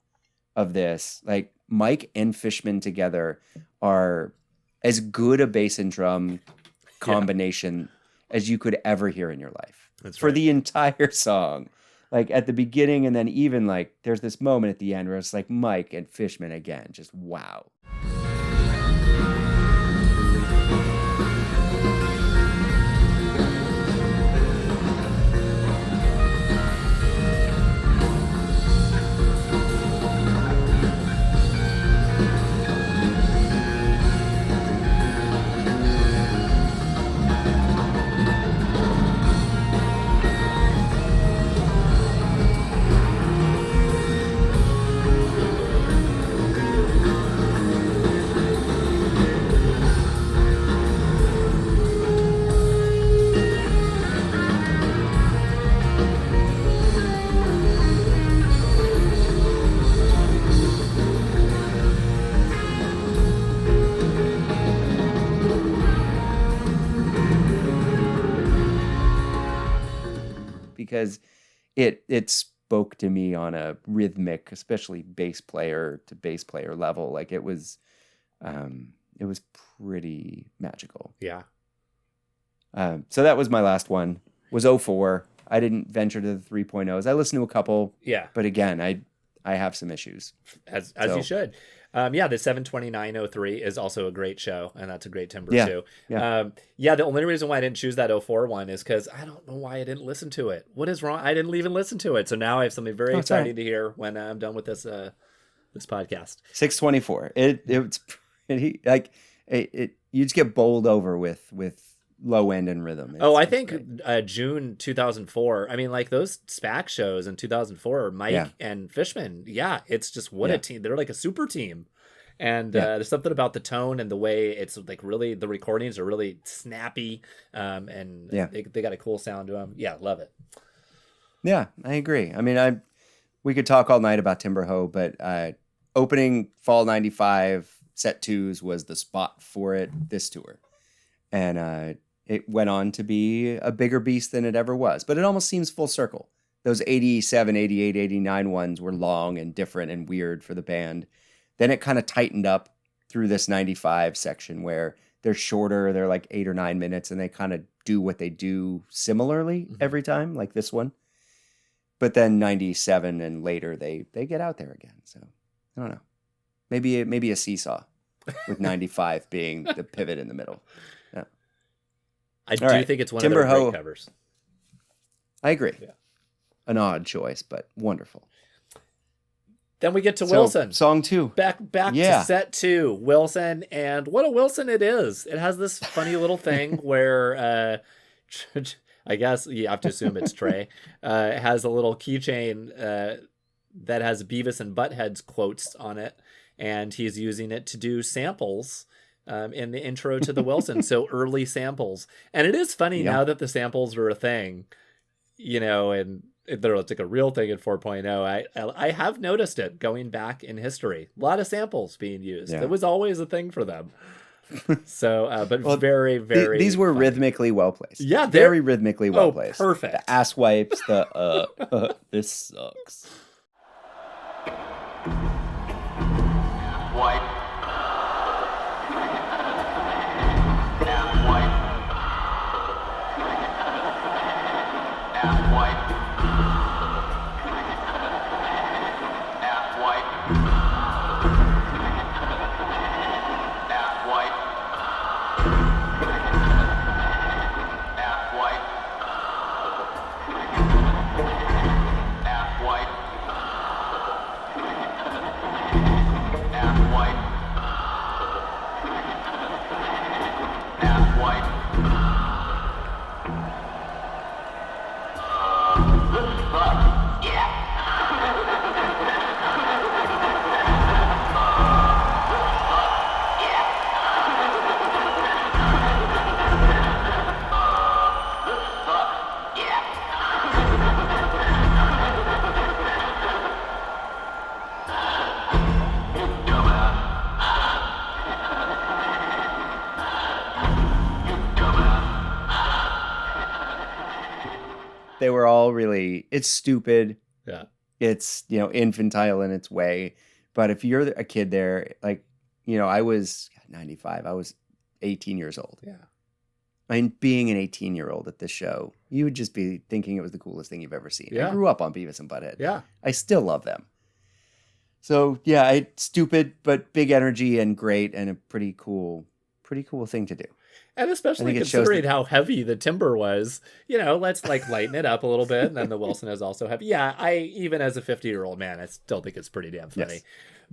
of this, like Mike and Fishman together are as good a bass and drum combination as you could ever hear in your life. That's for the entire song. Like at the beginning and then even like there's this moment at the end where it's like Mike and Fishman again, just wow. Because it spoke to me on a rhythmic, especially bass player to bass player level. Like it was pretty magical. Yeah. So that was my last one. Was 04. I didn't venture to the 3.0s. I listened to a couple. Yeah. But again, I have some issues. As you should. The 7/29/03 is also a great show, and that's a great timbre too. Yeah. The only reason why I didn't choose that 04 one is because I don't know why I didn't listen to it. What is wrong? I didn't even listen to it, so now I have something very exciting to hear when I'm done with this this podcast. 6/24. It's pretty like it. You just get bowled over with low end and rhythm. I think June 2004. I mean, like those SPAC shows in 2004, Mike and Fishman. Yeah, it's just what a team. They're like a super team. And there's something about the tone and the way it's like really the recordings are really snappy. And they got a cool sound to them. Yeah, love it. Yeah, I agree. I mean, we could talk all night about Timberhoe, but opening fall 95 set 2s was the spot for it this tour. And it went on to be a bigger beast than it ever was. But it almost seems full circle. Those 87, 88, 89 ones were long and different and weird for the band. Then it kind of tightened up through this 95 section where they're shorter. They're like 8 or 9 minutes, and they kind of do what they do similarly every time, like this one. But then 97 and later, they get out there again. So I don't know. Maybe a seesaw with 95 being the pivot in the middle. Yeah. I do think it's one of their great covers. I agree. Yeah. An odd choice, but wonderful. Then we get to Wilson. Song 2. Back to set 2. Wilson, and what a Wilson it is. It has this funny little thing where I guess you have to assume it's Trey. It has a little keychain that has Beavis and Butthead's quotes on it, and he's using it to do samples in the intro to the Wilson. So early samples. And it is funny now that the samples are a thing, and they're like a real thing in 4.0. I have noticed it going back in history. A lot of samples being used. Yeah. It was always a thing for them. So, but Well, very, very. These were funny. rhythmically well placed. Yeah, very rhythmically well placed. Perfect. The ass wipes. The this sucks. White. Ass white. Ass white. Ass white. Ass white. Ass white. Ass white. Ass white. Ass white. This sucks. Yeah. This sucks. Yeah. They were all really. It's stupid. Yeah. It's infantile in its way. But if you're a kid there, like I was 95. I was 18 years old. Yeah. I mean, being an 18-year-old at this show, you would just be thinking it was the coolest thing you've ever seen. Yeah. I grew up on Beavis and Butthead. Yeah. I still love them. So yeah, stupid but big energy and great and a pretty cool thing to do. And especially think it shows considering how heavy the timber was, let's like lighten it up a little bit. And then the Wilson is also heavy. Yeah, even as a 50-year-old man, I still think it's pretty damn funny. Yes.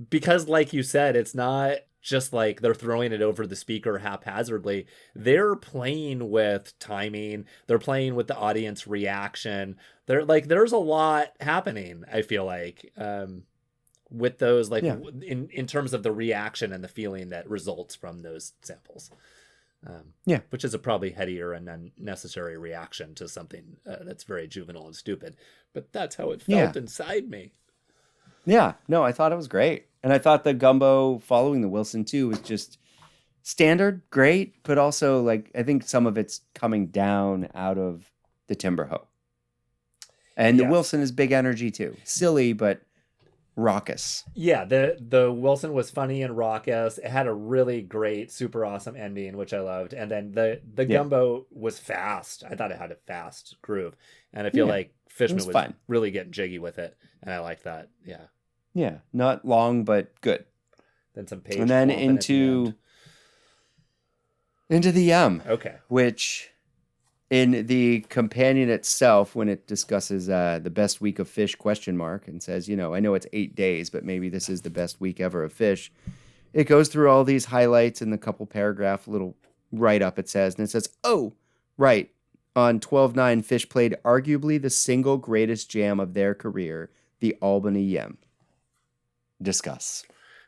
Because like you said, it's not just like they're throwing it over the speaker haphazardly. They're playing with timing. They're playing with the audience reaction. There's a lot happening, I feel like, with those, like in terms of the reaction and the feeling that results from those samples. Which is a probably headier and unnecessary reaction to something that's very juvenile and stupid. But that's how it felt inside me. Yeah, no, I thought it was great. And I thought the gumbo following the Wilson too was just standard, great, but also like I think some of it's coming down out of the timber hoe. And the Wilson is big energy too. Silly, but raucous. Yeah, the Wilson was funny and raucous. It had a really great, super awesome ending, which I loved. And then the gumbo was fast. I thought it had a fast groove. And I feel like Fishman was fun. really getting jiggy with it. And I liked that. Yeah. Yeah, not long, but good. Then some page. And then into the yum. Okay. Which in the companion itself, when it discusses the best week of Phish ? And says, I know it's 8 days, but maybe this is the best week ever of Phish. It goes through all these highlights in the couple paragraph little write-up it says. And it says, oh, right. On 12/9, Phish played arguably the single greatest jam of their career, the Albany Yem. Discuss.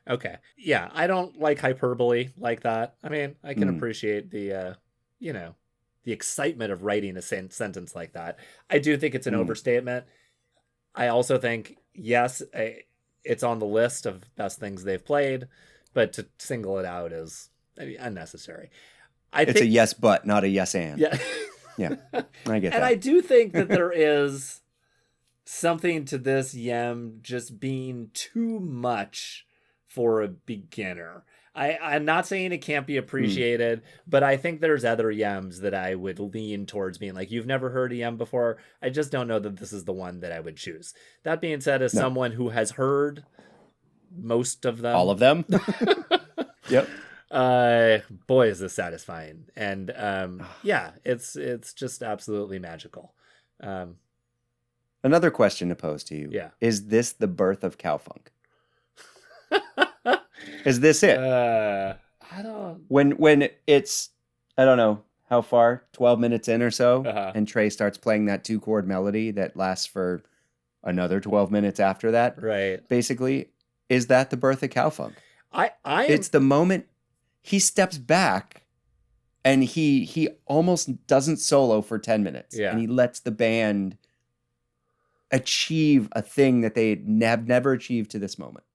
Okay. Yeah, I don't like hyperbole like that. I mean, I can appreciate the, the excitement of writing a sentence like that. I do think it's an overstatement. I also think, yes, it's on the list of best things they've played, but to single it out is unnecessary. It's a yes, but not a yes, and. Yeah. Yeah, I get that. And I do think that there is something to this yem just being too much for a beginner. I'm not saying it can't be appreciated, but I think there's other yems that I would lean towards being like, you've never heard a yem before. I just don't know that this is the one that I would choose. That being said, as someone who has heard most of them. All of them? Yep. Boy, is this satisfying. And it's just absolutely magical. Another question to pose to you. Yeah. Is this the birth of cowfunk? Is this it? I don't. When it's, I don't know how far, 12 minutes in or so, Uh-huh. and Trey starts playing that 2-chord melody that lasts for another 12 minutes after that. Right. Basically, is that the birth of cowfunk? It's the moment he steps back and he almost doesn't solo for 10 minutes. Yeah. And he lets the band achieve a thing that they have never achieved to this moment.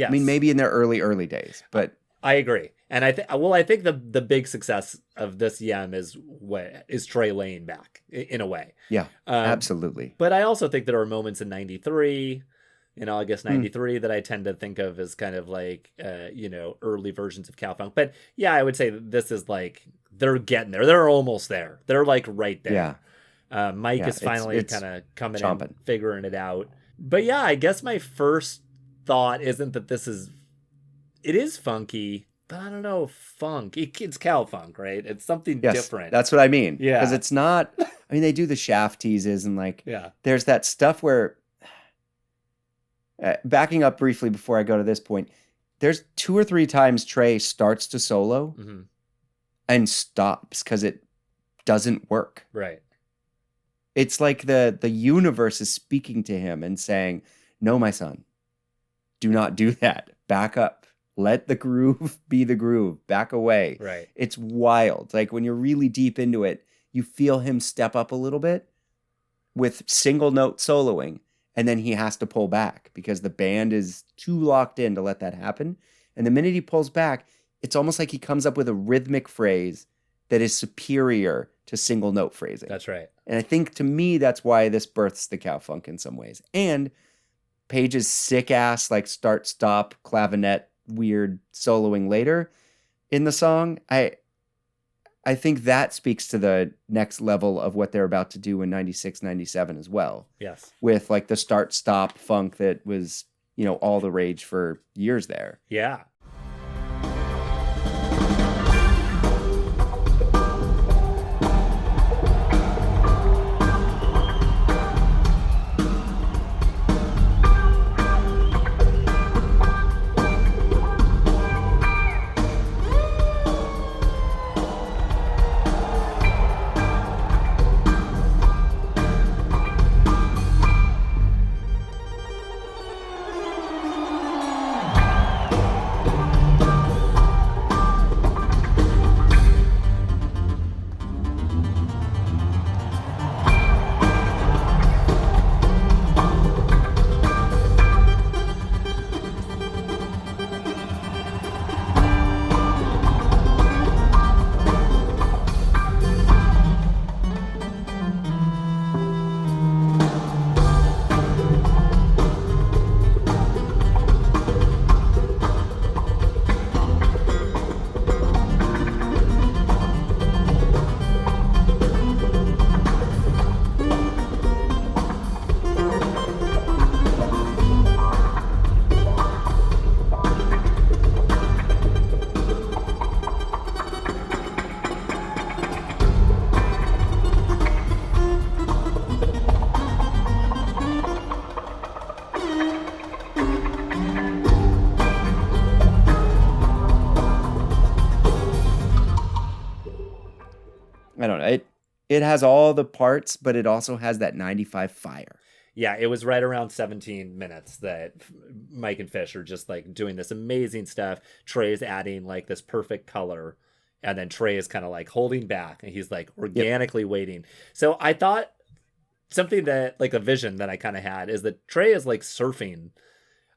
Yes. I mean, maybe in their early days, but I agree. And I think the big success of this Yem is Trey laying back in a way. yeah, absolutely. But I also think there are moments in 93, August Hmm. 93 that I tend to think of as kind of like, early versions of Cowfunk. But yeah, I would say that this is like, they're getting there. They're almost there. They're like right there. Mike Yeah, is finally it's kind of coming chomping. in, figuring it out. But yeah, I guess my first thought isn't that it is funky, but I don't know, funk. It's cowfunk, right? It's something Yes, different. that's what I mean. Yeah. Because it's not, I mean, they do the shaft teases and like, Yeah. there's that stuff where, backing up briefly before I go to this point, there's 2 or 3 times Trey starts to solo Mm-hmm. and stops because it doesn't work. Right. It's like the universe is speaking to him and saying, no, my son, do not do that. Back up. Let the groove be the groove. Back away. Right. It's wild. Like when you're really deep into it, you feel him step up a little bit with single note soloing, and then he has to pull back because the band is too locked in to let that happen. And the minute he pulls back, it's almost like he comes up with a rhythmic phrase that is superior to single note phrasing. That's right. And I think to me, that's why this births the cowfunk in some ways. And Page's sick ass, like start, stop, clavinet, weird soloing later in the song. I think that speaks to the next level of what they're about to do in 96, 97 as well. Yes. With like the start, stop funk that was, all the rage for years there. Yeah. I don't know. It has all the parts, but it also has that 95 fire. Yeah, it was right around 17 minutes that Mike and Phish are just like doing this amazing stuff. Trey's adding like this perfect color, and then Trey is kind of like holding back, and he's like organically waiting. So I thought something that like a vision that I kind of had is that Trey is like surfing.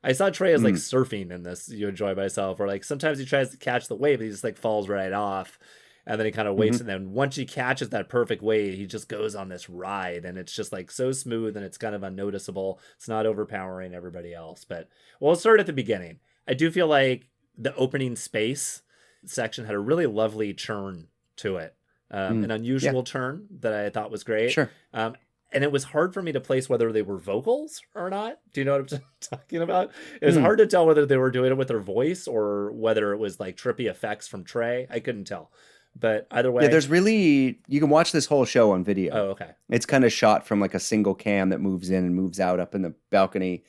I saw Trey as like surfing in this You Enjoy Myself, or like sometimes he tries to catch the wave, but he just like falls right off. And then he kind of waits, and then once he catches that perfect wave, he just goes on this ride, and it's just like so smooth, and it's kind of unnoticeable. It's not overpowering everybody else. But we'll start at the beginning. I do feel like the opening space section had a really lovely churn to it, an unusual churn that I thought was great. Sure. And it was hard for me to place whether they were vocals or not. Do you know what I'm talking about? It was hard to tell whether they were doing it with their voice or whether it was like trippy effects from Trey. I couldn't tell. But either way. Yeah, you can watch this whole show on video. Oh, okay. It's kind of shot from like a single cam that moves in and moves out up in the balcony.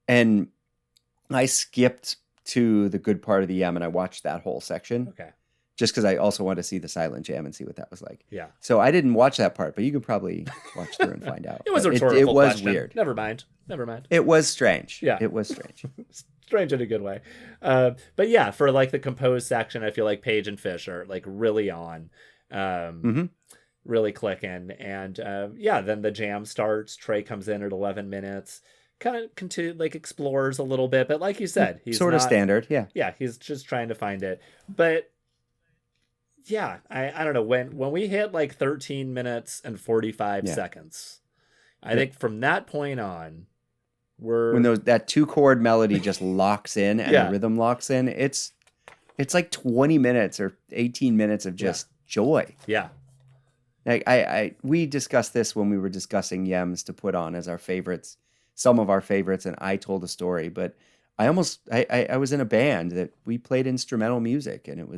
And I skipped to the good part of the Yem and I watched that whole section. Okay. Just because I also wanted to see the silent jam and see what that was like. Yeah. So I didn't watch that part, but you could probably watch through and find out. It was a But rhetorical it was question. weird. Never mind. It was strange. Yeah. It was strange. Strange in a good way. But yeah, for like the composed section, I feel like Page and Phish are like really on, really clicking. And yeah, then the jam starts. Trey comes in at 11 minutes. kind of like explores a little bit, but like you said, he's sort of not, standard. Yeah. yeah, he's just trying to find it. But yeah, I don't know, when we hit like 13 minutes and 45 Yeah. seconds, I think from that point on, we're When that 2-chord melody just locks in and Yeah. the rhythm locks in, it's like 20 minutes or 18 minutes of just joy. yeah, Like we discussed this when we were discussing Yems to put on as our favorites, some of our favorites, and I told a story, but I was in a band that we played instrumental music, and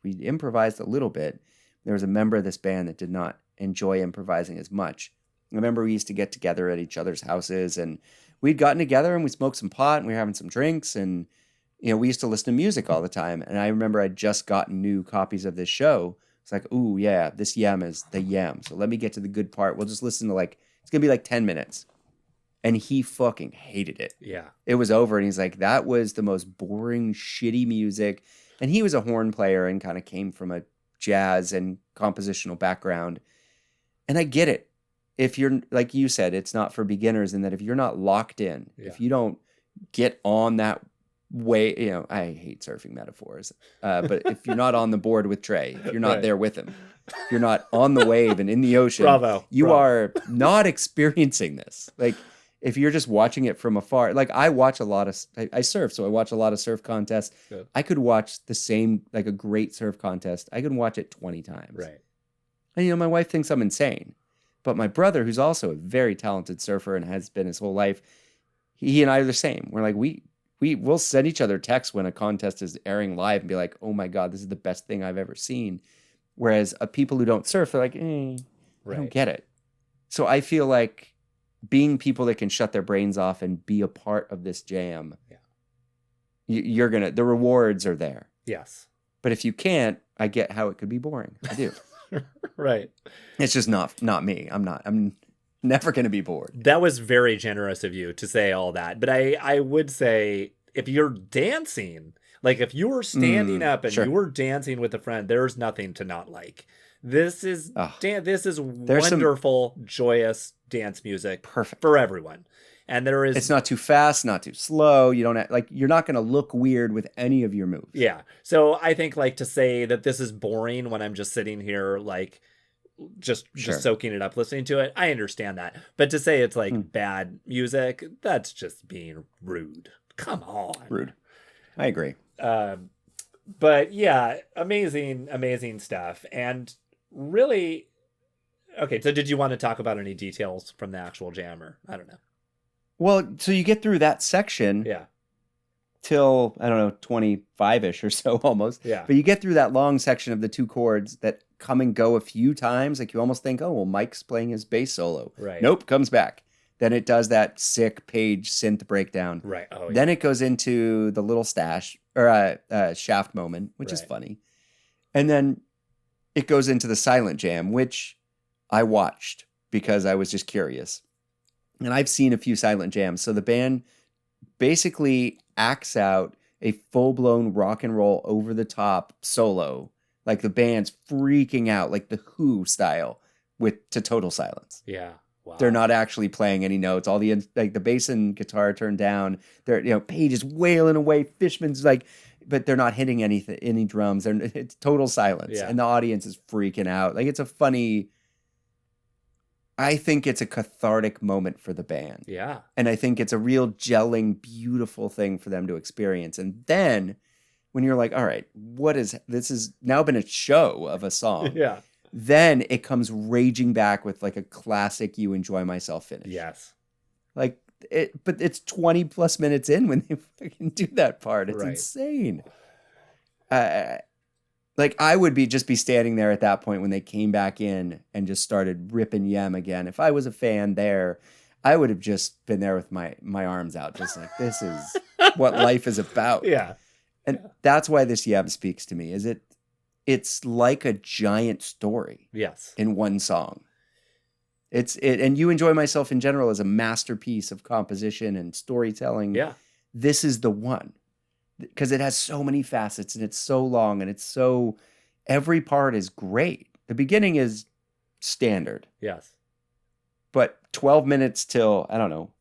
we improvised a little bit. There was a member of this band that did not enjoy improvising as much. I remember we used to get together at each other's houses, and we'd gotten together and we smoked some pot and we were having some drinks, and we used to listen to music all the time. And I remember I'd just gotten new copies of this show. It's like, ooh, yeah, this Yem is the Yem. So let me get to the good part. We'll just listen to it's going to be like 10 minutes. And he fucking hated it. yeah, It was over. And he's like, that was the most boring, shitty music. And he was a horn player and kind of came from a jazz and compositional background. And I get it. If you're, like you said, it's not for beginners, and that if you're not locked in, if you don't get on that way, I hate surfing metaphors, but if you're not on the board with Trey, if you're not Right. there with him, if you're not on the wave and in the ocean, Bravo. are not experiencing this. Like, if you're just watching it from afar, like I watch a lot of, I surf, so I watch a lot of surf contests. Good. I could watch the same, like a great surf contest, I can watch it 20 times. Right. And, my wife thinks I'm insane. But my brother, who's also a very talented surfer and has been his whole life, he and I are the same. We're like, we'll send each other texts when a contest is airing live and be like, oh my God, this is the best thing I've ever seen. Whereas people who don't surf, they're like, I don't get it. So I feel like being people that can shut their brains off and be a part of this jam, the rewards are there. Yes. But if you can't, I get how it could be boring. I do. Right. It's just not me. I'm never going to be bored. That was very generous of you to say all that. But I would say, if you're dancing, like if you were standing up and sure. you were dancing with a friend, there's nothing to not like. This is this is wonderful, joyous dance music. Perfect for everyone. And it's not too fast, not too slow. You don't you're not going to look weird with any of your moves. Yeah. So I think to say that this is boring when I'm just sitting here just soaking it up, listening to it, I understand that. But to say it's bad music, that's just being rude. Come on. Rude. I agree. But yeah, amazing stuff. And really, okay, so did you want to talk about any details from the actual jammer? I don't know. Well, so you get through that section till, I don't know, 25-ish or so almost. Yeah. But you get through that long section of the 2 chords that come and go a few times. Like you almost think, oh, well, Mike's playing his bass solo. Right. Nope, comes back. Then it does that sick Page synth breakdown. Right. Oh, yeah. Then it goes into the little shaft moment, which is funny. And then it goes into the silent jam, which I watched because I was just curious. And I've seen a few silent jams. So the band basically acts out a full-blown rock and roll over-the-top solo. Like the band's freaking out, like the Who style, to total silence. Yeah. Wow. They're not actually playing any notes. All the bass and guitar turned down. They're Page is wailing away. Fishman's but they're not hitting any drums. It's total silence, and the audience is freaking out. Like it's a funny. I think it's a cathartic moment for the band. Yeah, and I think it's a real gelling, beautiful thing for them to experience. And then when you're like, all right, this has now been a show of a song. Yeah. Then it comes raging back with a classic "You Enjoy Myself" finish. Yes. But it's 20 plus minutes in when they fucking do that part. It's insane. I would just be standing there at that point when they came back in and just started ripping Yem again. If I was a fan there, I would have just been there with my arms out, just like, this is what life is about. Yeah. And that's why this Yem speaks to me. It's like a giant story. Yes. In one song. And You Enjoy Myself in general is a masterpiece of composition and storytelling. Yeah. This is the one. Because it has so many facets and it's so long and every part is great. The beginning is standard. Yes. But 12 minutes till, I don't know,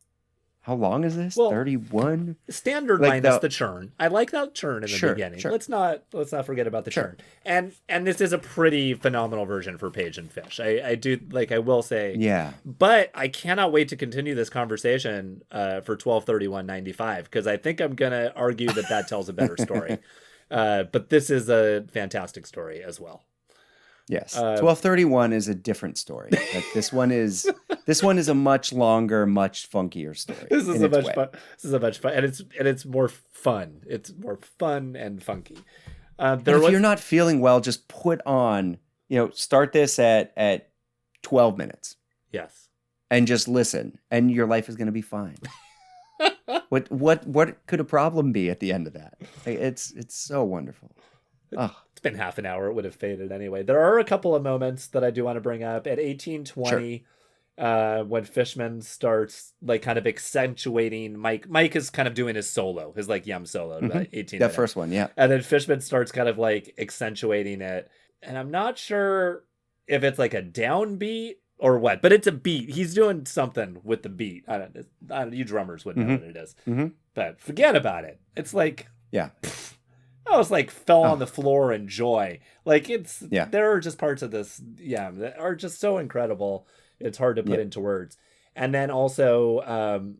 how long is this? Well, 31? Standard Like minus the- the churn. I like that churn in the Sure, beginning. sure. Let's not forget about the Sure. churn. And this is a pretty phenomenal version for Page and Fish. I do like, I will say. Yeah. But I cannot wait to continue this conversation for 12/31/95, because I think I'm gonna argue that tells a better story. But this is a fantastic story as well. Yes. 1231 is a different story. Like this one is a much longer, much funkier story. This is in a its much way. fun. This is a much fun, and it's more fun. It's more fun and funky. And if you're not feeling well, just put on, start this at 12 minutes yes. and just listen, and your life is going to be fine. What could a problem be at the end of that? It's so wonderful. Oh, It's been half an hour. It would have faded anyway. There are a couple of moments that I do want to bring up. At 1820, when Fishman starts like kind of accentuating Mike is kind of doing his solo, his like yum solo. About 18 that minutes. first one, yeah. And then Fishman starts kind of like accentuating it. And I'm not sure if it's like a downbeat or what, but it's a beat. He's doing something with the beat. I don't you drummers would know what it is. But forget about it. It's like, Yeah. I was like fell on the floor in joy. Like there are just parts of this, that are just so incredible. It's hard to put into words. And then also,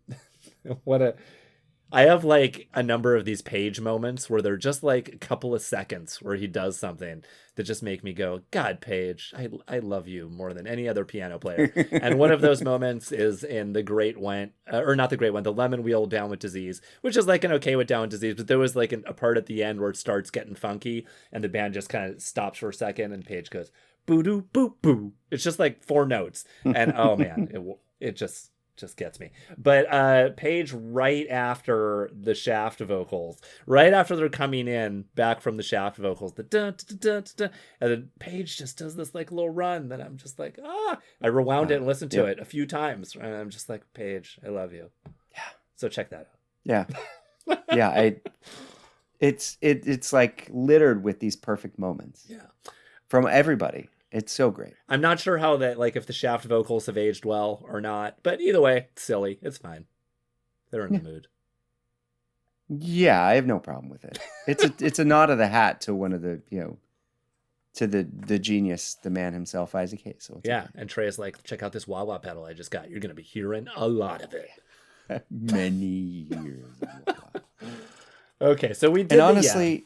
I have like a number of these Page moments where they're just like a couple of seconds where he does something that just make me go, God, Page, I love you more than any other piano player. And one of those moments is in The Great Went, or not The Great One, The Lemon Wheel Down with Disease, which is like an okay with Down with Disease, but there was like a part at the end where it starts getting funky and the band just kind of stops for a second and Page goes, boo doo boo boo. It's just like 4 notes. And oh man, it just gets me. But Page, right after the Shaft vocals, right after they're coming in back from the Shaft vocals, the dun, dun, dun, dun, dun, and then Page just does this like little run that I'm just like, I rewound it and listened to it a few times, and I'm just like, Page, I love you. Yeah. So check that out. Yeah. Yeah. It's like littered with these perfect moments. Yeah. From everybody. It's so great. I'm not sure how that, like, if the Shaft vocals have aged well or not, but either way, it's silly. It's fine. They're in the mood. Yeah, I have no problem with it. It's a nod of the hat to one of the, to the genius, the man himself, Isaac Hayes. So yeah, okay. And Trey's like, check out this wah-wah pedal I just got. You're going to be hearing a lot of it. Many years. Okay, so we did. And honestly,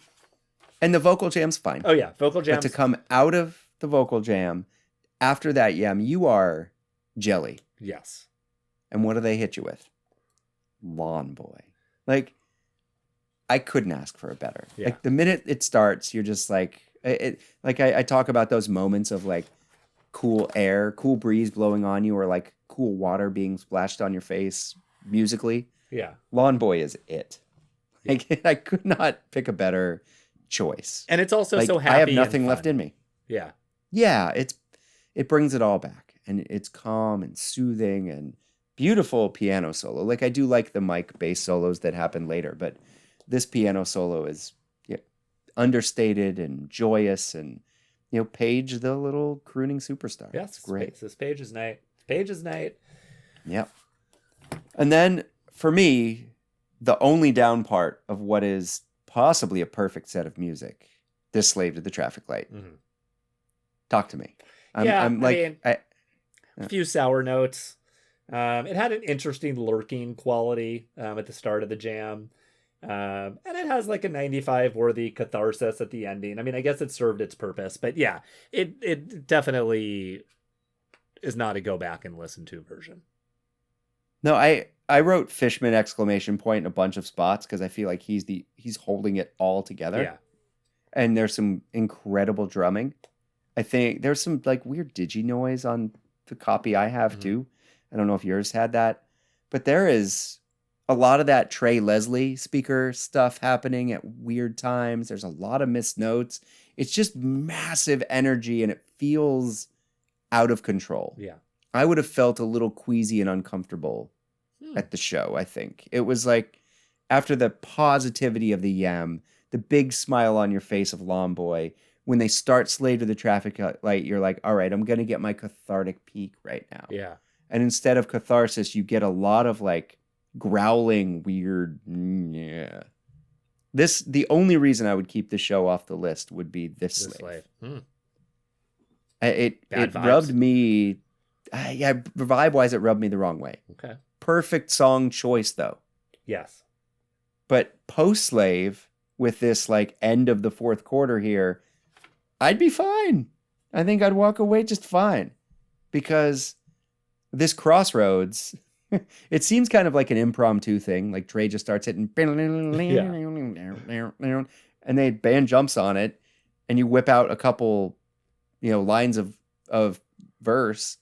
and the vocal jam's fine. Oh yeah, vocal jam. But to come out of the vocal jam after that yam, you are jelly. Yes. And what do they hit you with? Lawn Boy. Like, I couldn't ask for a better. Yeah. Like the minute it starts, you're just like, I talk about those moments of like cool air, cool breeze blowing on you, or like cool water being splashed on your face musically. Yeah. Lawn Boy is it. Like, I could not pick a better choice. And it's also like, so happy. I have nothing left in me. Yeah. Yeah, it brings it all back, and it's calm and soothing and beautiful piano solo. Like I do like the Mike bass solos that happen later, but this piano solo is understated and joyous, and Page, the little crooning superstar. Yes, great. This Page's night. Page's night. Yep. And then for me, the only down part of what is possibly a perfect set of music, this Slave to the Traffic Light. Mm-hmm. Talk to me. I'm like, a few sour notes. It had an interesting lurking quality at the start of the jam. And it has like a 95 worthy catharsis at the ending. I mean, I guess it served its purpose, but yeah, it definitely is not a go back and listen to version. No, I wrote Fishman ! In a bunch of spots because I feel like he's holding it all together. Yeah. And there's some incredible drumming. I think there's some like weird digi noise on the copy I have too. I don't know if yours had that, but there is a lot of that Trey Leslie speaker stuff happening at weird times. There's a lot of missed notes. It's just massive energy and it feels out of control. Yeah. I would have felt a little queasy and uncomfortable at the show, I think. It was like after the positivity of the yam, the big smile on your face of Lawn Boy, when they start Slave to the Traffic Light, you're like, all right, I'm going to get my cathartic peak right now. Yeah. And instead of catharsis, you get a lot of like growling, weird. Yeah. The only reason I would keep the show off the list would be this The slave. slave. It Bad vibes. rubbed me, vibe wise, it rubbed me the wrong way. Okay. Perfect song choice though. Yes. But post slave with this like end of the fourth quarter here, I'd be fine. I think I'd walk away just fine because this crossroads, it seems kind of like an impromptu thing. Like Trey just starts hitting, and the band jumps on it, and you whip out a couple, lines of verse,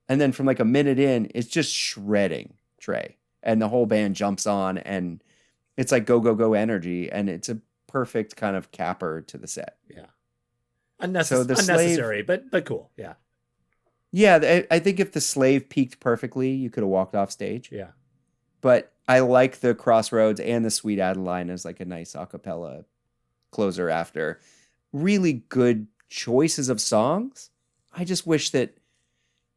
and then from like a minute in, it's just shredding Trey, and the whole band jumps on, and it's like go go go energy, and it's a perfect kind of capper to the set. Yeah. So the Unnecessary, but cool. Yeah. Yeah, I think if the slave peaked perfectly, you could have walked off stage. Yeah. But I like the Crossroads and the Sweet Adeline as like a nice a cappella closer after. Really good choices of songs. I just wish that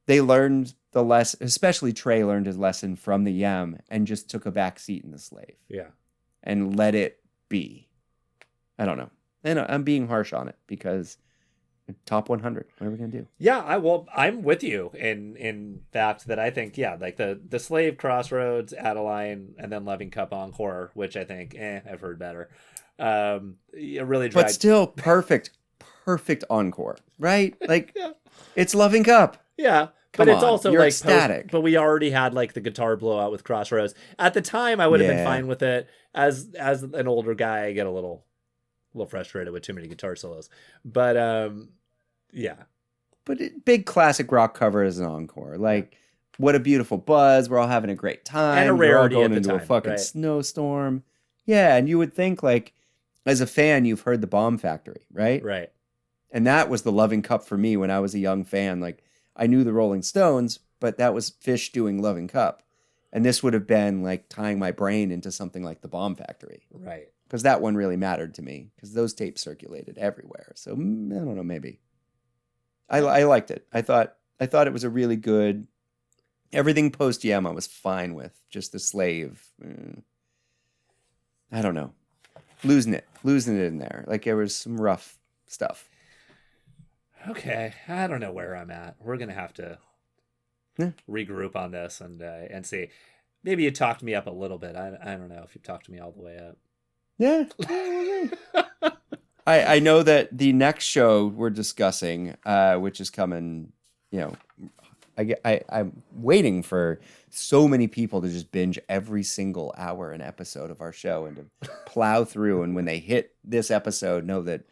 they learned the lesson, especially Trey learned his lesson from the Yem and just took a back seat in the slave. Yeah. And let it be. I don't know. And I'm being harsh on it because top 100. What are we gonna do? Yeah, I'm with you in fact that I think like the slave, Crossroads, Adeline, and then Loving Cup Encore, which I think I've heard better. It really dragged. But still perfect encore, right? Like it's Loving Cup. Yeah. Come but it's on, also you're like ecstatic. But we already had like the guitar blowout with Crossroads. At the time I would have been fine with it. As an older guy, I get a little frustrated with too many guitar solos. But yeah. But big classic rock cover as an encore. Like, what a beautiful buzz. We're all having a great time. And a We're all rarity going at the into time, a fucking right? snowstorm. Yeah, and you would think, like, as a fan, you've heard the Bomb Factory, right? Right. And that was the Loving Cup for me when I was a young fan. Like, I knew the Rolling Stones, but that was Phish doing Loving Cup. And this would have been, like, tying my brain into something like the Bomb Factory. Right. Because that one really mattered to me, because those tapes circulated everywhere. So, I don't know, maybe. I liked it. I thought it was a really good. Everything post Yem I was fine with. Just the slave. I don't know. Losing it in there. Like there was some rough stuff. Okay, I don't know where I'm at. We're gonna have to regroup on this and see. Maybe you talked me up a little bit. I don't know if you've talked me all the way up. Yeah. I know that the next show we're discussing, which is coming, I'm waiting for so many people to just binge every single hour and episode of our show and to plow through. And when they hit this episode, know that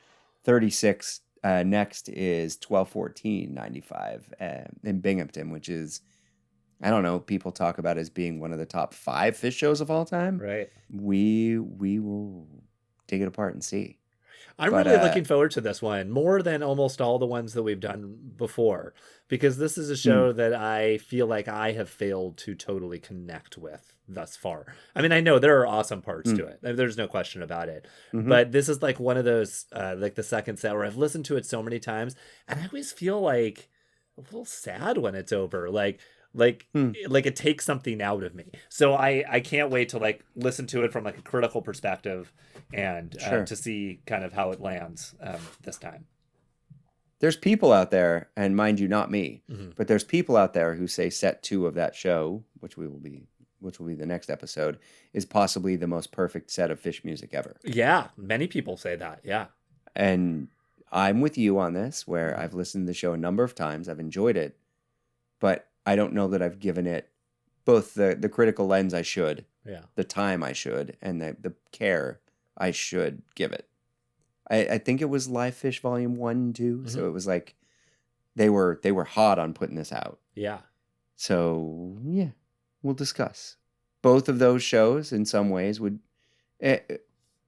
36 next is 12/14/95 in Binghamton, which is, I don't know, people talk about as being one of the top 5 Phish shows of all time. Right. We will dig it apart and see. I'm really looking forward to this one more than almost all the ones that we've done before, because this is a show that I feel like I have failed to totally connect with thus far. I mean, I know there are awesome parts to it. There's no question about it. But this is like one of those, like the second set where I've listened to it so many times and I always feel like a little sad when it's over. Like it takes something out of me. So I can't wait to like listen to it from like a critical perspective and to see kind of how it lands this time. There's people out there, and mind you, not me, but there's people out there who say set 2 of that show, which will be the next episode, is possibly the most perfect set of Phish music ever. Yeah, many people say that. Yeah. And I'm with you on this, where I've listened to the show a number of times. I've enjoyed it, but I don't know that I've given it both the critical lens I should, the time I should, and the care I should give it. I think it was Live Phish Volume 1, 2, so it was like they were hot on putting this out. Yeah. So, yeah, we'll discuss. Both of those shows in some ways would...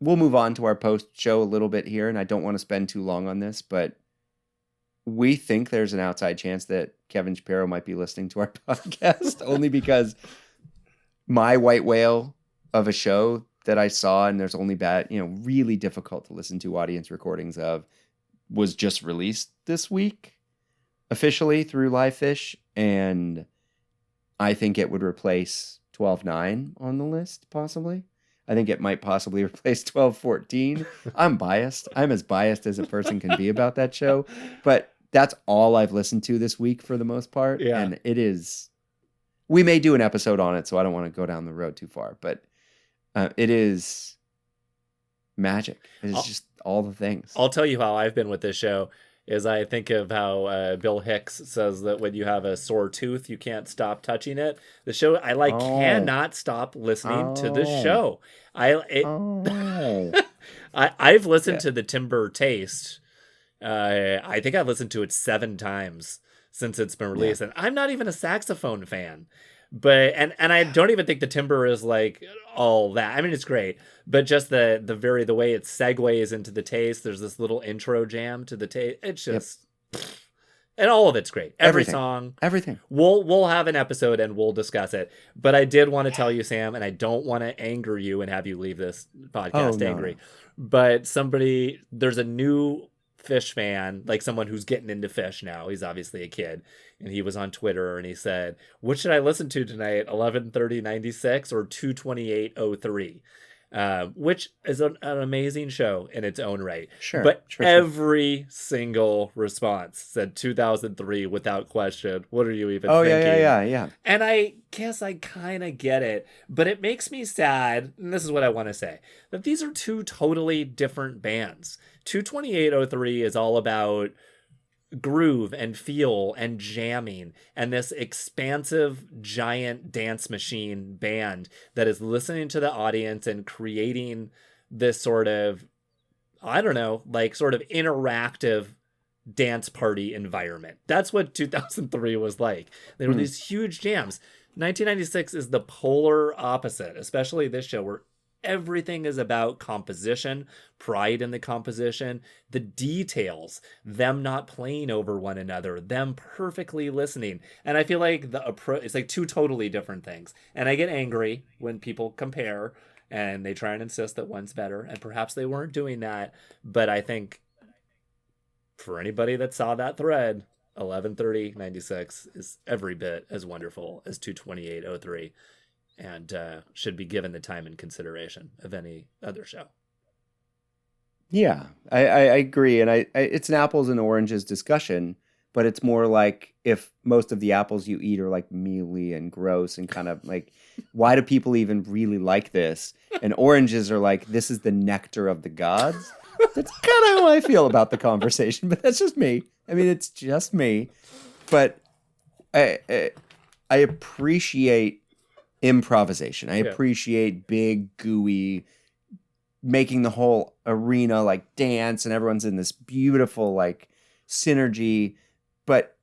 we'll move on to our post-show a little bit here, and I don't want to spend too long on this, but we think there's an outside chance that Kevin Shapiro might be listening to our podcast, only because my white whale of a show that I saw, and there's only really difficult to listen to audience recordings of, was just released this week officially through Live Phish, and I think it would replace 12-9 on the list, possibly. I think it might possibly replace 12-14. I'm biased. I'm as biased as a person can be about that show. But that's all I've listened to this week for the most part. Yeah. And it is... We may do an episode on it, so I don't want to go down the road too far. But it is magic. It's just all the things. I'll tell you how I've been with this show. Is I think of how Bill Hicks says that when you have a sore tooth, you can't stop touching it. The show, I cannot stop listening to the show. I've listened to the Timber Taste. I think I've listened to it 7 times since it's been released, and I'm not even a saxophone fan. But and I don't even think the Timber is like all that. I mean, it's great, but just the way it segues into the Taste. There's this little intro jam to the Taste. It's just, and all of it's great. Every song, everything. We'll have an episode and we'll discuss it. But I did want to tell you, Sam, and I don't want to anger you and have you leave this podcast angry. No. But there's a new Phish fan, like someone who's getting into Phish now. He's obviously a kid, and he was on Twitter and he said, "What should I listen to tonight? 11:30:96 or 2:28:03?" Which is an amazing show in its own right. Sure. But every single response said 2003 without question. What are you even thinking? Yeah. And I guess I kind of get it, but it makes me sad, and this is what I want to say, that these are 2 totally different bands. 2:28:03 is all about groove and feel and jamming and this expansive giant dance machine band that is listening to the audience and creating this sort of, I don't know, like sort of interactive dance party environment. That's what 2003 was like. There were these huge jams. 1996 is the polar opposite, especially this show, where everything is about composition, pride in the composition, the details, them not playing over one another, them perfectly listening. And I feel like it's like 2 totally different things. And I get angry when people compare and they try and insist that one's better. And perhaps they weren't doing that. But I think for anybody that saw that thread, 11:30:96 is every bit as wonderful as 2:28:03. And should be given the time and consideration of any other show. Yeah, I agree. And I it's an apples and oranges discussion, but it's more like if most of the apples you eat are like mealy and gross and kind of like, why do people even really like this? And oranges are like, this is the nectar of the gods. That's kind of how I feel about the conversation, but that's just me. I mean, it's just me. But I appreciate improvisation. I appreciate big, gooey, making the whole arena like dance and everyone's in this beautiful like synergy. But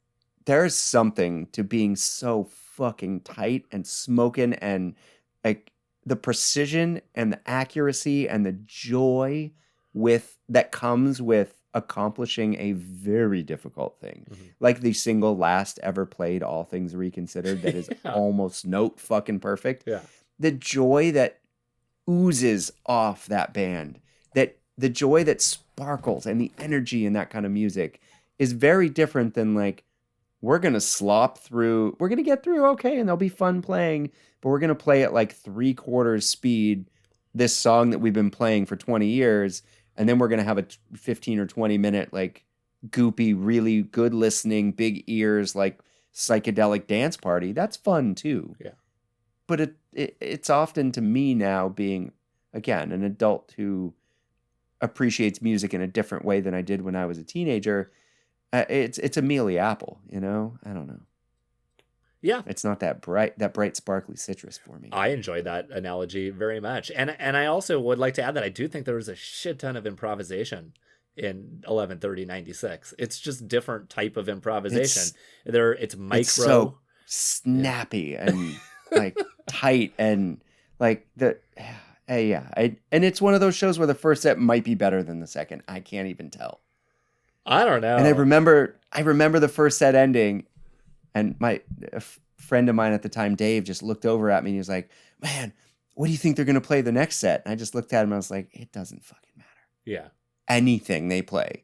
there's something to being so fucking tight and smoking, and like the precision and the accuracy and the joy that comes with accomplishing a very difficult thing. Like the single last ever played, All Things Reconsidered, that is almost note fucking perfect. The joy that oozes off that band, that the joy that sparkles and the energy in that kind of music is very different than like, we're going to slop through, we're going to get through okay and they'll be fun playing, but we're going to play at like 3/4 speed this song that we've been playing for 20 years. And then we're going to have a 15 or 20 minute, like goopy, really good listening, big ears, like psychedelic dance party. That's fun too. Yeah. But it's often, to me now, being, again, an adult who appreciates music in a different way than I did when I was a teenager. It's a mealy apple, you know? I don't know. Yeah. It's not that bright, sparkly citrus for me. I enjoyed that analogy very much. And I also would like to add that I do think there was a shit ton of improvisation in 11:30:96. It's just different type of improvisation. It's micro. It's so snappy and like tight and like and it's one of those shows where the first set might be better than the second. I can't even tell. I don't know. And I remember the first set ending, and a friend of mine at the time, Dave, just looked over at me and he was like, "Man, what do you think they're going to play the next set?" And I just looked at him and I was like, "It doesn't fucking matter." Yeah. Anything they play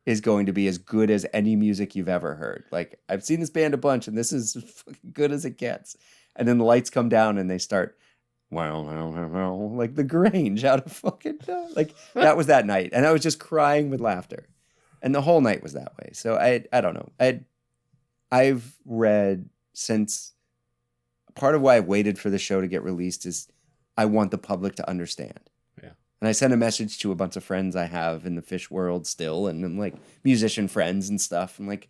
is going to be as good as any music you've ever heard. Like, I've seen this band a bunch and this is fucking good as it gets. And then the lights come down and they start, well, like the Grange out of fucking, like that was that night. And I was just crying with laughter. And the whole night was that way. So I don't know. I've read since, part of why I've waited for the show to get released is I want the public to understand. Yeah. And I sent a message to a bunch of friends I have in the Phish world still, and I'm like musician friends and stuff. I'm like,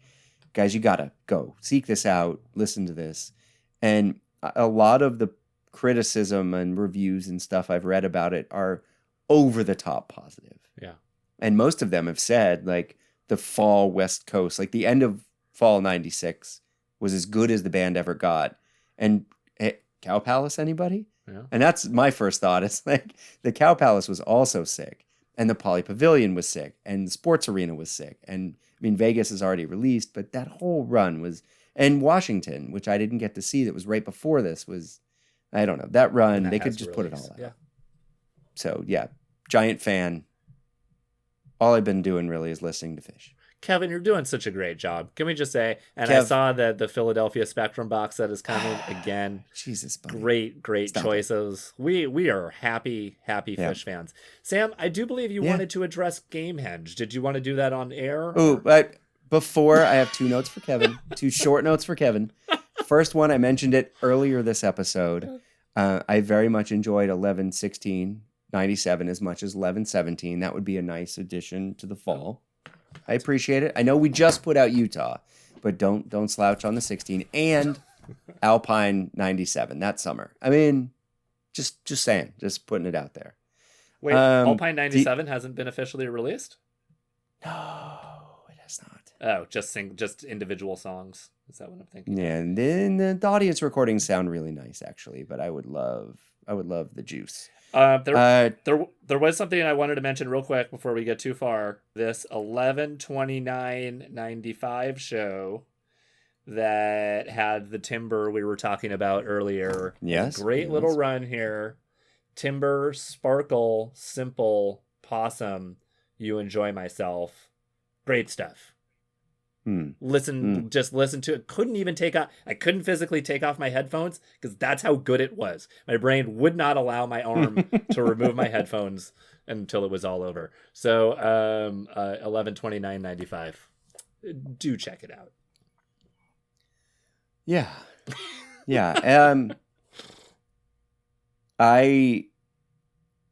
guys, you gotta go seek this out, listen to this. And a lot of the criticism and reviews and stuff I've read about it are over the top positive. Yeah. And most of them have said like the fall West Coast, like the end of fall 96 was as good as the band ever got. And Cow Palace, anybody? Yeah. And that's my first thought. It's like the Cow Palace was also sick, and the Poly Pavilion was sick, and the Sports Arena was sick. And I mean, Vegas is already released, but that whole run was, and Washington, which I didn't get to see, that was right before this, was, I don't know, that run, they could just put it all out. Yeah. So yeah, giant fan. All I've been doing really is listening to Phish. Kevin, you're doing such a great job. Can we just say, and I Kev. saw that the Philadelphia Spectrum box set is coming again. Jesus, buddy. Great Stop choices. We are happy Phish fans. Sam, I do believe you wanted to address Gamehenge. Did you want to do that on air? Oh, but before, I have two notes for Kevin, two short notes for Kevin. First one, I mentioned it earlier this episode. I very much enjoyed 11/16/97 as much as 11/17. That would be a nice addition to the fall. I appreciate it. I know we just put out Utah, but don't slouch on the 16 and Alpine 97 that summer. I mean, just saying, just putting it out there. Wait, Alpine 97 hasn't been officially released? No, it has not. Oh, just individual songs. Is that what I'm thinking? Yeah, and then the audience recordings sound really nice actually, but I would love the juice. There was something I wanted to mention real quick before we get too far. This 11/29/95 show that had the Timber we were talking about earlier. Yes. Great little run here. Timber, Sparkle, Simple, Possum, You Enjoy Myself. Great stuff. Just listen to it. I couldn't physically take off my headphones because that's how good it was. My brain would not allow my arm to remove my headphones until it was all over. So 11/29/95. Do check it out. Yeah.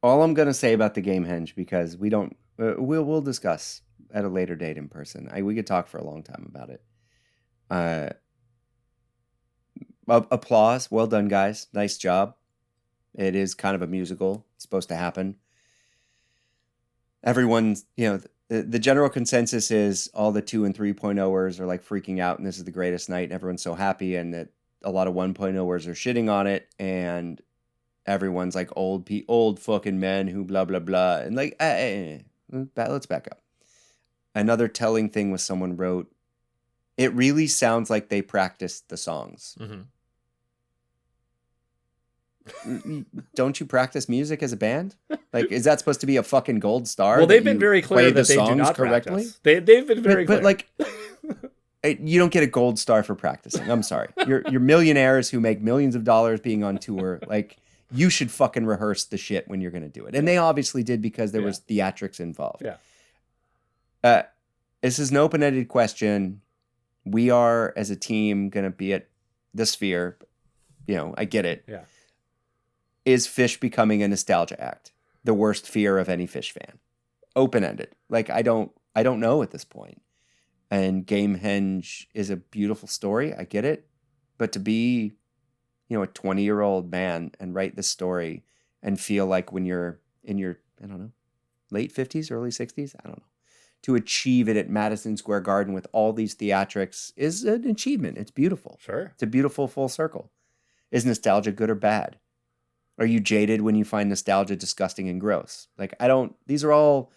All I'm gonna say about the Gamehenge, because we don't we'll discuss at a later date in person. We could talk for a long time about it. Applause. Well done, guys. Nice job. It is kind of a musical. It's supposed to happen. Everyone's, the general consensus is all the 2 and 3.0ers are like freaking out and this is the greatest night and everyone's so happy, and that a lot of 1.0ers are shitting on it, and everyone's like old fucking men who blah, blah, blah. And like, let's back up. Another telling thing was someone wrote, it really sounds like they practiced the songs. Mm-hmm. Don't you practice music as a band? Like, is that supposed to be a fucking gold star? Well, they've been very clear that they do not correctly. Practice. They've been very clear. But like, you don't get a gold star for practicing. I'm sorry. You're millionaires who make millions of dollars being on tour. Like, you should fucking rehearse the shit when you're going to do it. And they obviously did because there was theatrics involved. Yeah. This is an open-ended question. We are, as a team, going to be at the Sphere. I get it. Yeah. Is Phish becoming a nostalgia act? The worst fear of any Phish fan. Open-ended. Like, I don't know at this point. And Gamehenge is a beautiful story. I get it. But to be, a 20-year-old man and write this story and feel like when you're in your, I don't know, late 50s, early 60s, I don't know, to achieve it at Madison Square Garden with all these theatrics is an achievement. It's beautiful. Sure. It's a beautiful full circle. Is nostalgia good or bad? Are you jaded when you find nostalgia disgusting and gross? Like, these are all,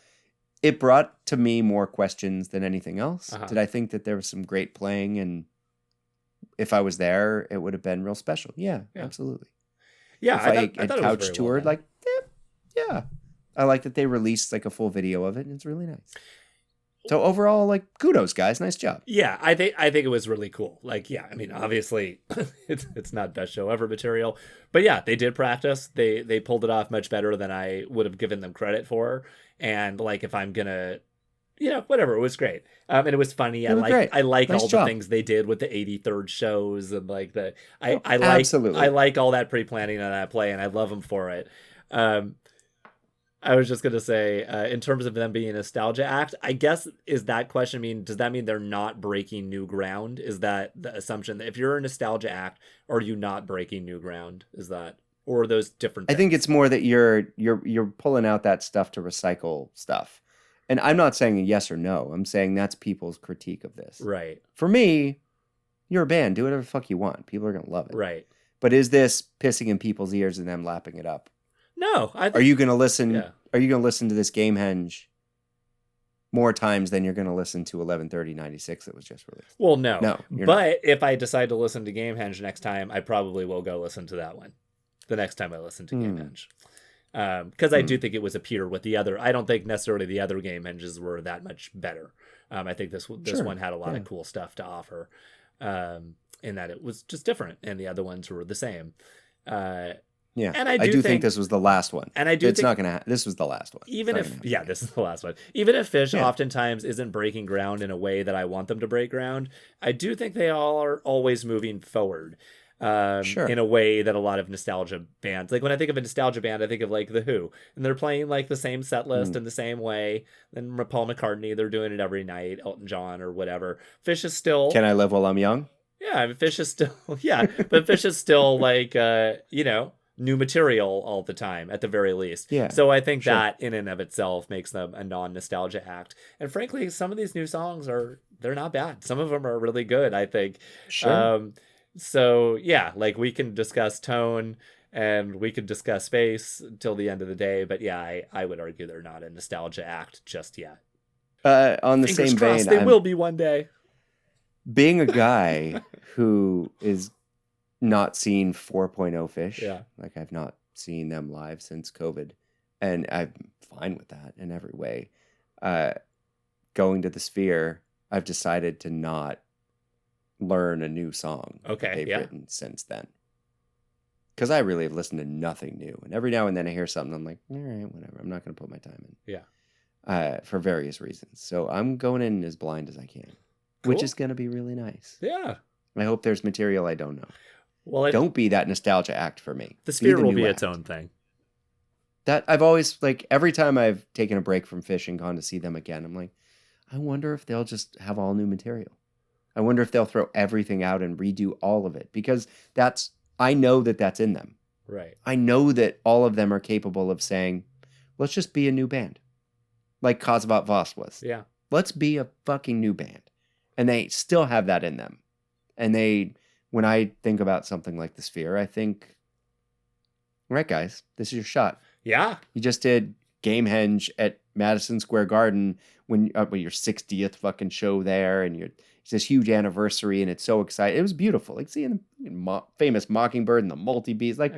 it brought to me more questions than anything else. Uh-huh. Did I think that there was some great playing, and if I was there, it would have been real special? Yeah. Absolutely. Yeah. If I had couch toured, yeah. I like that they released like a full video of it, and it's really nice. So overall, like, kudos, guys. Nice job. Yeah, I think it was really cool. Like, yeah, I mean, obviously, it's not best show ever material, but yeah, they did practice. They pulled it off much better than I would have given them credit for. And like, if I'm gonna, whatever, it was great. And it was funny. Great. I like Nice all job. the things they did with the 83rd shows and like I like absolutely. I like all that pre-planning on that play, and I love them for it. I was just gonna say, in terms of them being a nostalgia act, I guess does that mean they're not breaking new ground? Is that the assumption that if you're a nostalgia act, are you not breaking new ground? Is that, or are those different I things? think it's more that you're pulling out that stuff to recycle stuff. And I'm not saying a yes or no. I'm saying that's people's critique of this. Right. For me, you're a band. Do whatever the fuck you want. People are going to love it. Right. But is this pissing in people's ears and them lapping it up? No. Are you going to listen? Yeah. Are you going to listen to this Gamehenge more times than you're going to listen to 11/30/96 that was just released? Well, no. No, you're But if I decide to listen to Gamehenge next time, I probably will go listen to that one. The next time I listen to Gamehenge. Because I do think it was a peer with the other. I don't think necessarily the other Gamehenges were that much better. I think this one had a lot of cool stuff to offer, in that it was just different, and the other ones were the same. Yeah, and I do think this was the last one. And I do it's think not gonna. This was the last one. Even if this is the last one. Even if Phish oftentimes isn't breaking ground in a way that I want them to break ground, I do think they all are always moving forward. In a way that a lot of nostalgia bands, like when I think of a nostalgia band, I think of like The Who, and they're playing like the same set list in the same way. Then Paul McCartney, they're doing it every night. Elton John or whatever. Phish is still. Can I live while I'm young? Yeah, I mean, Phish is still. Yeah, but Phish is still like new material all the time at the very least. Yeah. So I think that in and of itself makes them a non-nostalgia act. And frankly, some of these new songs they're not bad. Some of them are really good, I think. Sure. So yeah, like we can discuss tone and we could discuss space till the end of the day, but yeah, I would argue they're not a nostalgia act just yet. On the Fingers same crossed vein, they will be one day. Being a guy who is not seen 4.0 Phish, like I've not seen them live since COVID, and I'm fine with that in every way. Going to the Sphere, I've decided to not learn a new song they've written since then, because I really have listened to nothing new, and every now and then I hear something, I'm like, all right, whatever, I'm not going to put my time in, for various reasons. So I'm going in as blind as I can, which is going to be really nice. I hope there's material I don't know. Well, don't be that nostalgia act for me. The Sphere will be its own thing. That I've always, like, every time I've taken a break from Phish and gone to see them again, I'm like, I wonder if they'll just have all new material. I wonder if they'll throw everything out and redo all of it, because I know that's in them. Right. I know that all of them are capable of saying, let's just be a new band. Like Kazvat Voss was. Yeah. Let's be a fucking new band. And they still have that in them. And when I think about something like the Sphere, I think, all right, guys, this is your shot. Yeah. You just did Gamehenge at Madison Square Garden when your 60th fucking show there, and it's this huge anniversary, and it's so exciting. It was beautiful, like seeing the famous Mockingbird and the Multi-Bees. Like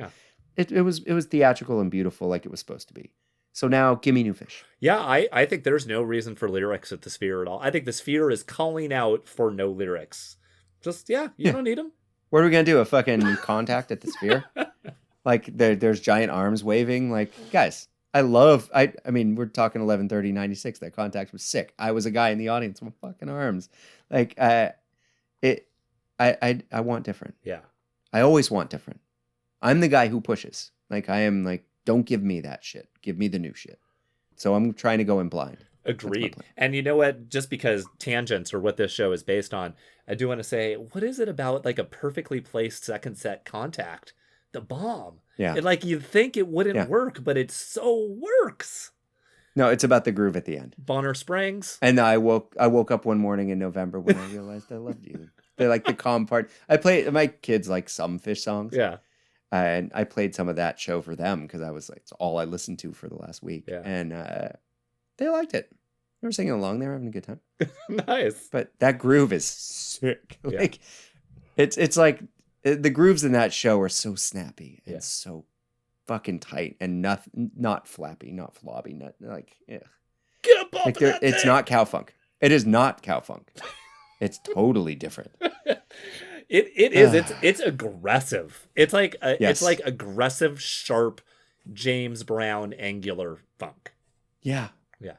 it was theatrical and beautiful, like it was supposed to be. So now, give me new Phish. Yeah, I think there's no reason for lyrics at the Sphere at all. I think the Sphere is calling out for no lyrics. Just you don't need them. What are we gonna do? A fucking Contact at the Sphere? Like there's giant arms waving. Like, guys, I mean, we're talking 11/30/96. That Contact was sick. I was a guy in the audience with fucking arms. Like, I want different. Yeah. I always want different. I'm the guy who pushes. Like, I am like, don't give me that shit. Give me the new shit. So I'm trying to go in blind. Agreed. And you know what? Just because tangents are what this show is based on, I do want to say, what is it about like a perfectly placed second set Contact? The bomb. Yeah. And like you'd think it wouldn't work, but it so works. No, it's about the groove at the end. Bonner Springs. And I woke up one morning in November when I realized I loved you. They're like the calm part. My kids like some Phish songs. Yeah. And I played some of that show for them because I was like, it's all I listened to for the last week. Yeah. And they liked it. They were singing along. They were having a good time. Nice. But that groove is sick. Like, it's like the grooves in that show are so snappy and so fucking tight and not flappy, not flobby, not like, Get up off like of that it's thing. not cow funk. It is not cowfunk. It's totally different. It is. It's aggressive. It's like Yes. it's like aggressive, sharp James Brown angular funk. Yeah. Yeah.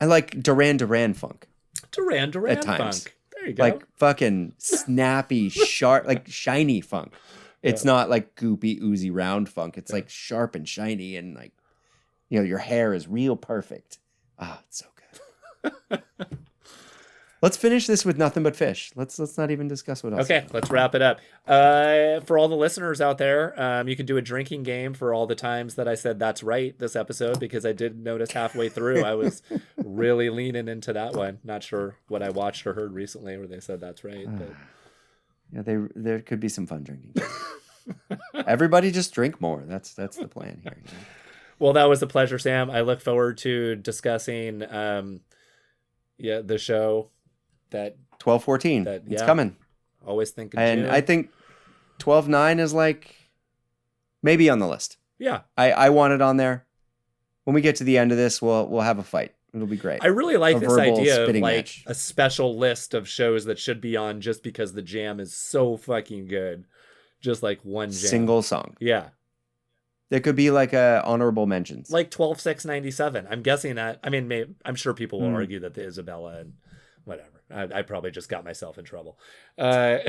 I like Duran Duran funk. Duran At times. funk. There you go. Like fucking snappy, sharp, like shiny funk. It's not like goopy, oozy, round funk. It's like sharp and shiny, and like, you know, your hair is real perfect. Ah, it's so good. Let's finish this with nothing but Phish. Let's not even discuss what else. Okay, let's wrap it up. For all the listeners out there, you can do a drinking game for all the times that I said that's right this episode, because I did notice halfway through I was really leaning into that one. Not sure what I watched or heard recently where they said that's right. But Yeah, there could be some fun drinking. Everybody just drink more. That's the plan here. You know? Well, that was a pleasure, Sam. I look forward to discussing the show that 12-14. It's coming. always think of And June. I think 12-9 is like maybe on the list. Yeah. I want it on there. When we get to the end of this, we'll have a fight. It'll be great. I really like A this verbal idea of spitting like match. a special list of shows that should be on just because the jam is so fucking good. Just like one jam. Single song. Yeah. There could be like a honorable mentions. Like 12-6-97. I'm guessing that. I mean, I'm sure people will argue that the Isabella and whatever. I probably just got myself in trouble. Well,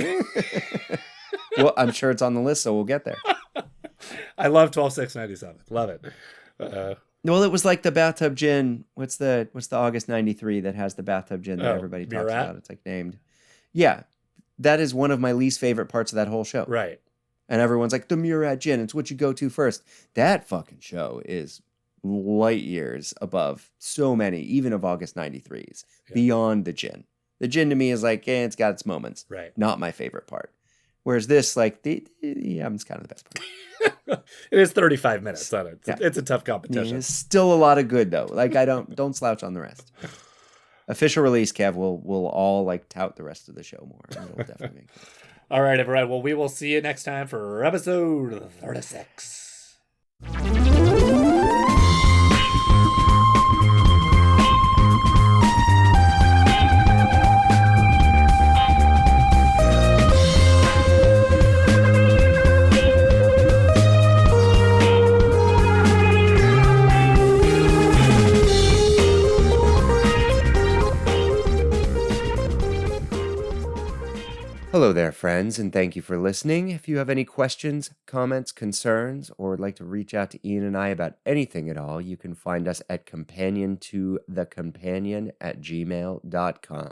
I'm sure it's on the list, so we'll get there. I love 12-6-97. Love it. Well, it was like the bathtub gin. What's the August 93 that has the bathtub gin that everybody talks Murat? about? It's like named. Yeah. That is one of my least favorite parts of that whole show. Right. And everyone's like, the Murat gin, it's what you go to first. That fucking show is light years above so many, even of August 93s, beyond the gin. The gin to me is like, it's got its moments. Right. Not my favorite part. Whereas this, like, it's kind of the best part. It is 35 minutes on it. It's a tough competition. It's still a lot of good, though. Like, don't slouch on the rest. Official release, Kev, we'll all, like, tout the rest of the show more. And it'll definitely make it. All right, everyone. Well, we will see you next time for episode 36. Hello there, friends, and thank you for listening. If you have any questions, comments, concerns, or would like to reach out to Ian and I about anything at all, you can find us at companion2thecompanion@gmail.com.